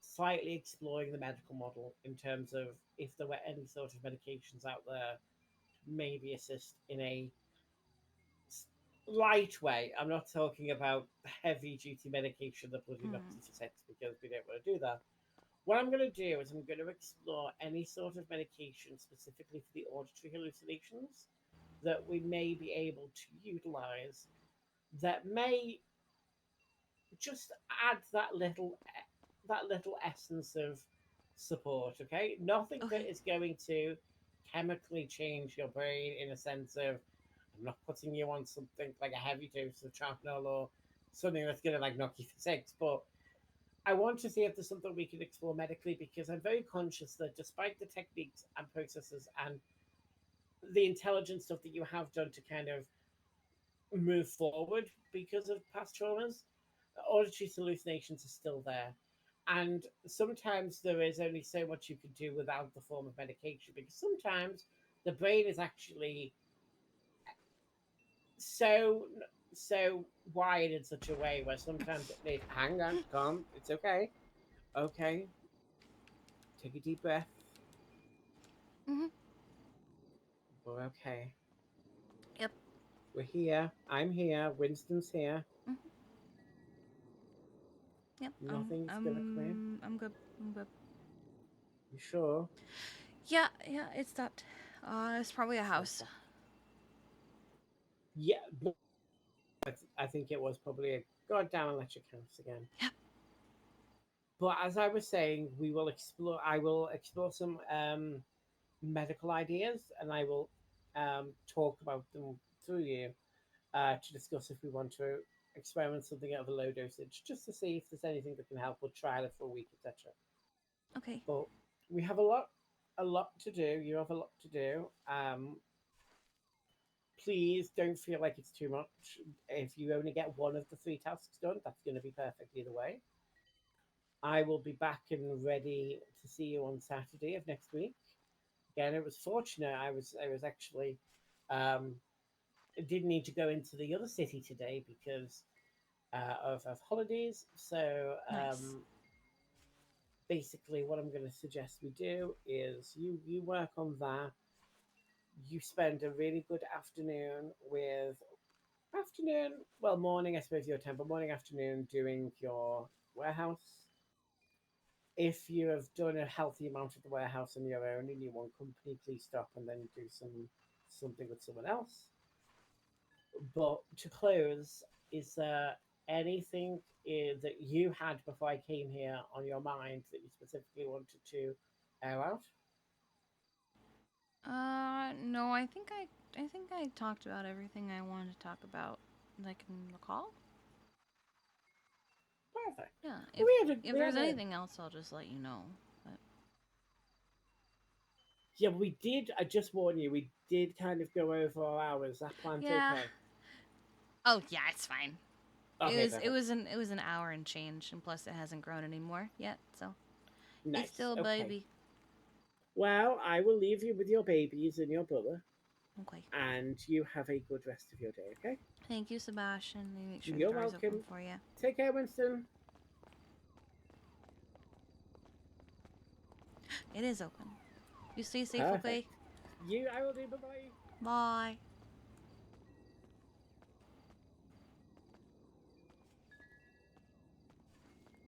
S2: slightly exploring the medical model in terms of if there were any sort of medications out there to maybe assist in a light way. I'm not talking about heavy duty medication that bloody knocks
S1: Hmm.
S2: you for six because we don't want to do that. What I'm going to do is I'm going to explore any sort of medication specifically for the auditory hallucinations that we may be able to utilize that may just add that little essence of support. Okay, nothing that
S1: Okay.
S2: is going to chemically change your brain in a sense of I'm not putting you on something like a heavy dose of Chapnel or something that's going to like knock you for six, but I want to see if there's something we can explore medically because I'm very conscious that despite the techniques and processes and the intelligent stuff that you have done to kind of move forward because of past traumas, auditory hallucinations are still there. And sometimes there is only so much you can do without the form of medication because sometimes the brain is actually so wired in such a way where sometimes it needs hang on, calm, it's okay. Okay, take a deep breath.
S1: Mhm.
S2: We're okay.
S1: Yep.
S2: We're here. I'm here. Winston's here.
S1: Mhm. Yep.
S2: Nothing's gonna come in.
S1: I'm good. I'm good.
S2: You sure?
S1: Yeah. Yeah. It stopped. It's probably a house.
S2: Okay. Yeah, no, I think it was probably a goddamn electric house again.
S1: Yep.
S2: But as I was saying, we will explore. I will explore some medical ideas, and I will talk about them through you to discuss if we want to experiment something at a low dosage, just to see if there's anything that can help. We'll trial it for a week, etc.
S1: Okay.
S2: But we have a lot to do. You have a lot to do. Please don't feel like it's too much. If you only get one of the three tasks done, that's going to be perfect either way. I will be back and ready to see you on Saturday of next week. Again, it was fortunate. I was actually didn't need to go into the other city today because of holidays. So
S1: Nice.
S2: basically, what I'm going to suggest we do is you work on that. You spend a really good afternoon with well, morning, I suppose your time, but morning, afternoon doing your warehouse. If you have done a healthy amount of the warehouse on your own and you want company, please stop and then do something with someone else. But to close, is there anything that you had before I came here on your mind that you specifically wanted to air out?
S1: No. I think I talked about everything I wanted to talk about. Like in the call.
S2: Perfect.
S1: Yeah.
S2: Well,
S1: If
S2: we had a
S1: if
S2: we
S1: there's
S2: had a
S1: anything else, I'll just let you know. But
S2: yeah, we did. I just warn you, we did kind of go over our hours. That plan's
S1: yeah.
S2: okay.
S1: Oh yeah, it's fine. It
S2: Okay,
S1: was it
S2: perfect.
S1: was an it was an hour and change, and plus it hasn't grown anymore yet, so it's
S2: Nice.
S1: still a
S2: Okay.
S1: baby.
S2: Well, I will leave you with your babies and your brother,
S1: Okay.
S2: and you have a good rest of your day, okay?
S1: Thank you, Sebastian. Let me make sure the
S2: You're
S1: door's open
S2: welcome.
S1: for you.
S2: Take care, Winston.
S1: It is open. You stay safe, okay?
S2: Perfect. I will do. Bye bye.
S1: Bye.